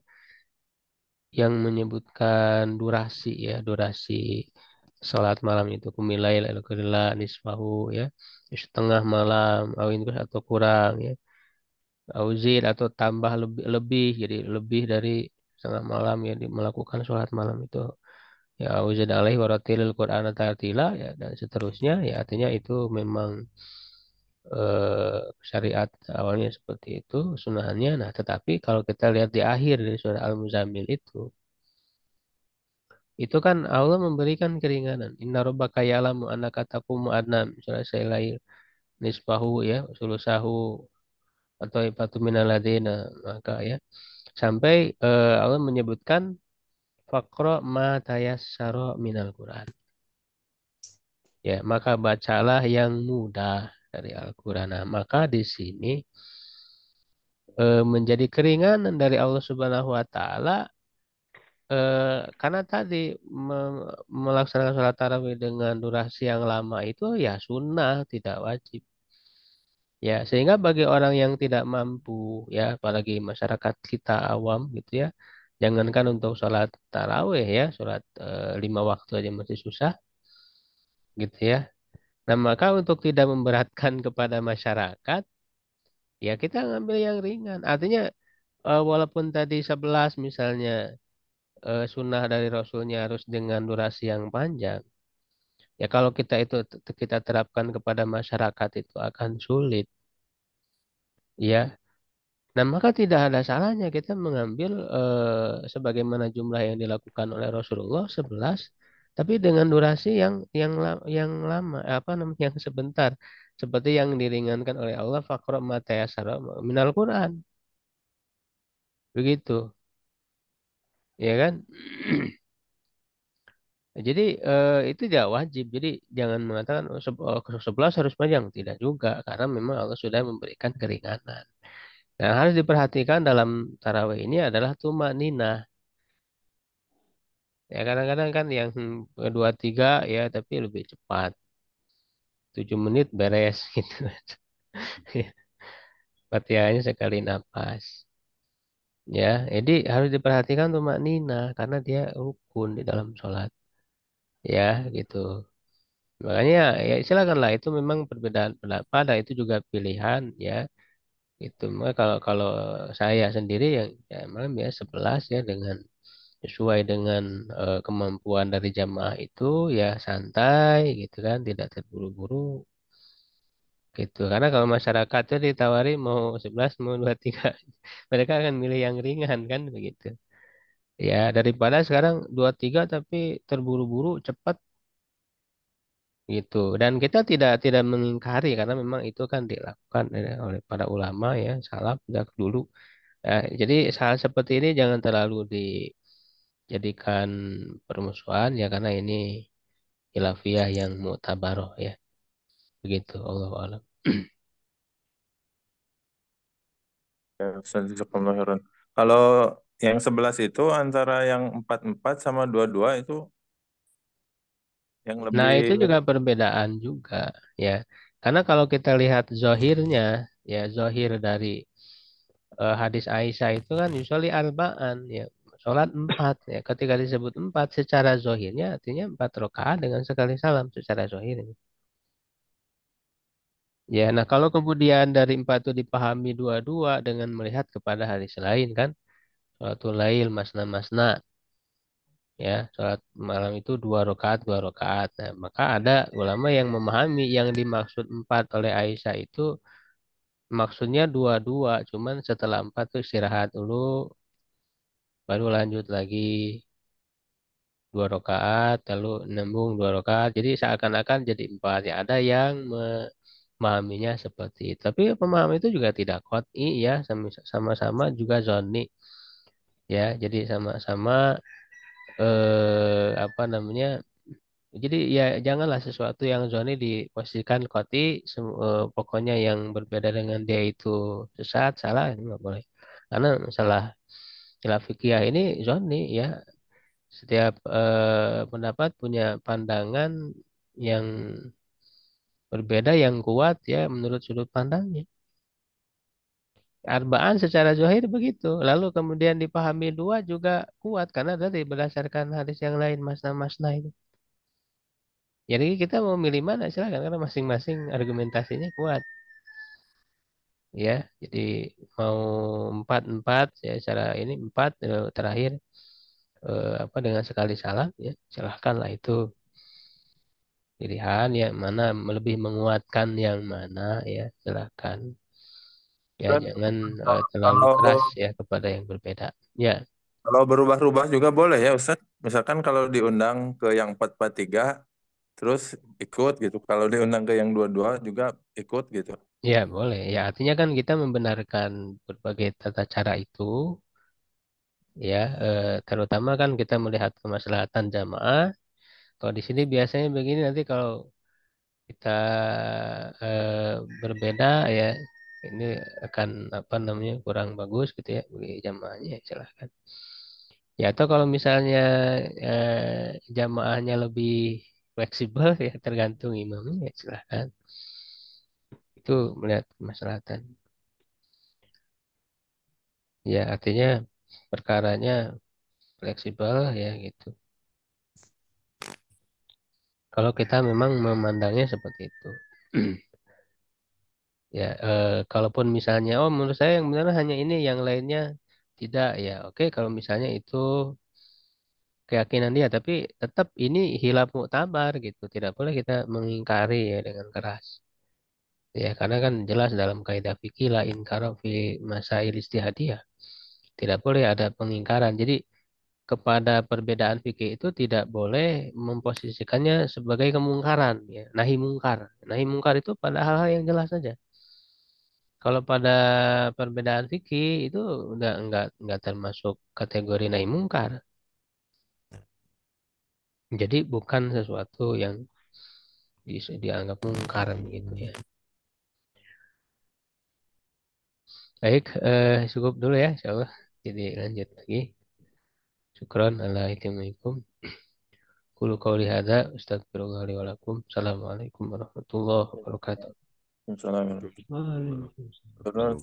yang menyebutkan durasi ya, durasi sholat malam itu qumil laila illa qalila nisfahu ya. Setengah malam awin atau kurang ya. Auzid atau tambah lebih lebih jadi lebih dari setengah malam ya melakukan sholat malam itu. Ya auzid alaihi waratilil Qur'ana tartila ya dan seterusnya ya artinya itu memang syariat awalnya seperti itu sunnahnya. Nah tetapi kalau kita lihat di akhir dari surah Al-Muzammil itu kan Allah memberikan keringanan. Inna rabbaka ya'lamu annaka taqumu adna surah Sailail nisfahu ya sulusahu atau ibatu minal ladina maka ya sampai Allah menyebutkan faqra ma tayassara minal Quran. Ya, maka bacalah yang mudah dari Al-Quran. Nah, maka di sini menjadi keringanan dari Allah Subhanahu wa taala karena tadi melaksanakan sholat tarawih dengan durasi yang lama itu ya sunnah, tidak wajib. Ya, sehingga bagi orang yang tidak mampu ya, apalagi masyarakat kita awam gitu ya, jangankan untuk sholat tarawih ya, sholat 5 waktu aja masih susah gitu ya. Nah, maka untuk tidak memberatkan kepada masyarakat, ya kita ngambil yang ringan. Artinya walaupun tadi 11 misalnya sunnah dari Rasulnya harus dengan durasi yang panjang. Ya kalau kita itu kita terapkan kepada masyarakat itu akan sulit. Ya. Nah maka tidak ada salahnya kita mengambil sebagaimana jumlah yang dilakukan oleh Rasulullah 11, tapi dengan durasi yang lama, apa namanya yang sebentar. Seperti yang diringankan oleh Allah faqra ma tayassara minal Quran. Begitu, ya kan? Jadi itu tidak wajib. Jadi jangan mengatakan 11 harus panjang. Tidak juga. Karena memang Allah sudah memberikan keringanan. Nah, harus diperhatikan dalam tarawih ini adalah tumak ninah. Ya kadang-kadang kan yang 2 3 ya tapi lebih cepat. 7 menit beres gitu. Fatihahnya sekali napas. Ya, jadi harus diperhatikan tumak ninah karena dia rukun di dalam sholat. Ya, gitu. Makanya ya silakanlah itu memang perbedaan pendapat dan itu juga pilihan ya. Itu maka kalau kalau saya sendiri yang ya memang ya 11 ya dengan sesuai dengan kemampuan dari jamaah itu ya santai gitu kan tidak terburu-buru gitu. Karena kalau masyarakat itu ditawari mau 11 mau 23 mereka akan milih yang ringan kan begitu. Ya daripada sekarang 23 tapi terburu-buru cepat gitu dan kita tidak mengingkari karena memang itu kan dilakukan oleh para ulama ya salaf sejak dulu. Jadi hal seperti ini jangan terlalu dijadikan permusuhan ya karena ini khilafiyah yang mu'tabaroh ya begitu Allah alam. Ya, Ustaz, jazakumullah khairan. Kalau yang 11 itu antara yang 44 sama 22 itu yang Nah lebih itu juga perbedaan juga ya karena kalau kita lihat zohirnya ya zohir dari hadis Aisyah itu kan usually arba'an ya sholat 4 ya ketika disebut 4 secara zohirnya artinya 4 rakaat dengan sekali salam secara zohirnya ya nah kalau kemudian dari 4 itu dipahami dua-dua dengan melihat kepada hadis lain kan sholatul lail masna-masna ya sholat malam itu 2 rakaat 2 rakaat nah, maka ada ulama yang memahami yang dimaksud 4 oleh Aisyah itu maksudnya dua-dua cuman setelah 4 itu istirahat dulu baru lanjut lagi 2 rakaat lalu nembung 2 rakaat jadi seakan-akan jadi 4 ya ada yang memahaminya seperti itu. Tapi pemahaman itu juga tidak qot'i ya, sama-sama juga zonni ya. Jadi sama-sama apa namanya? Jadi ya janganlah sesuatu yang zonni diposisikan qot'i, pokoknya yang berbeda dengan dia itu sesat, salah, itu nggak boleh. Karena masalah khilaf fikih ini zonni ya. Setiap pendapat punya pandangan yang berbeda yang kuat ya menurut sudut pandangnya. Arba'an secara zahir begitu. Lalu kemudian dipahami dua juga kuat karena tadi berdasarkan hadis yang lain masna-masna itu. Jadi kita mau milih mana silakan karena masing-masing argumentasinya kuat. Ya, jadi mau empat ya secara ini empat terakhir apa dengan sekali salah ya silahkanlah itu pilihan yang mana lebih menguatkan yang mana ya silahkan. Ya, Kan jangan terlalu kalau keras ya kepada yang berbeda. Ya, kalau berubah-ubah juga boleh ya Ustaz. Misalkan kalau diundang ke yang 443 terus ikut gitu. Kalau diundang ke yang 22 juga ikut gitu. ya boleh. Ya, artinya kan kita membenarkan berbagai tata cara itu, ya, terutama kan kita melihat kemaslahatan jamaah. Kalau di sini biasanya begini nanti kalau kita berbeda ya, ini akan apa namanya kurang bagus gitu ya bagi jamaahnya. Ya, silahkan. Ya, atau kalau misalnya jamaahnya lebih fleksibel ya tergantung imamnya ya silahkan. Itu melihat kemaslahatan. Ya, artinya perkaranya fleksibel ya gitu. Kalau kita memang memandangnya seperti itu. Ya, kalaupun misalnya, oh menurut saya yang benar hanya ini, yang lainnya tidak ya. Oke, kalau misalnya itu keyakinan dia, tapi tetap ini hilaf muktabar gitu. Tidak boleh kita mengingkari ya dengan keras. Ya, karena kan jelas dalam kaidah fikih la inkara fi masail istihadiyah. Tidak boleh ada pengingkaran. Jadi kepada perbedaan fikih itu tidak boleh memposisikannya sebagai kemungkaran ya. Nahi mungkar. Nahi mungkar itu pada hal-hal yang jelas saja. Kalau pada perbedaan fikih itu udah enggak termasuk kategori nahi mungkar. Jadi bukan sesuatu yang bisa dianggap mungkar gitu ya. Baik, cukup dulu ya, insyaallah. Jadi lanjut lagi. Syukron ala itimikum. Qulu qawli hadza astagfirullah li wa lakum. Assalamualaikum warahmatullahi wabarakatuh. Assalamualaikum. Waalaikumsalam. Terus,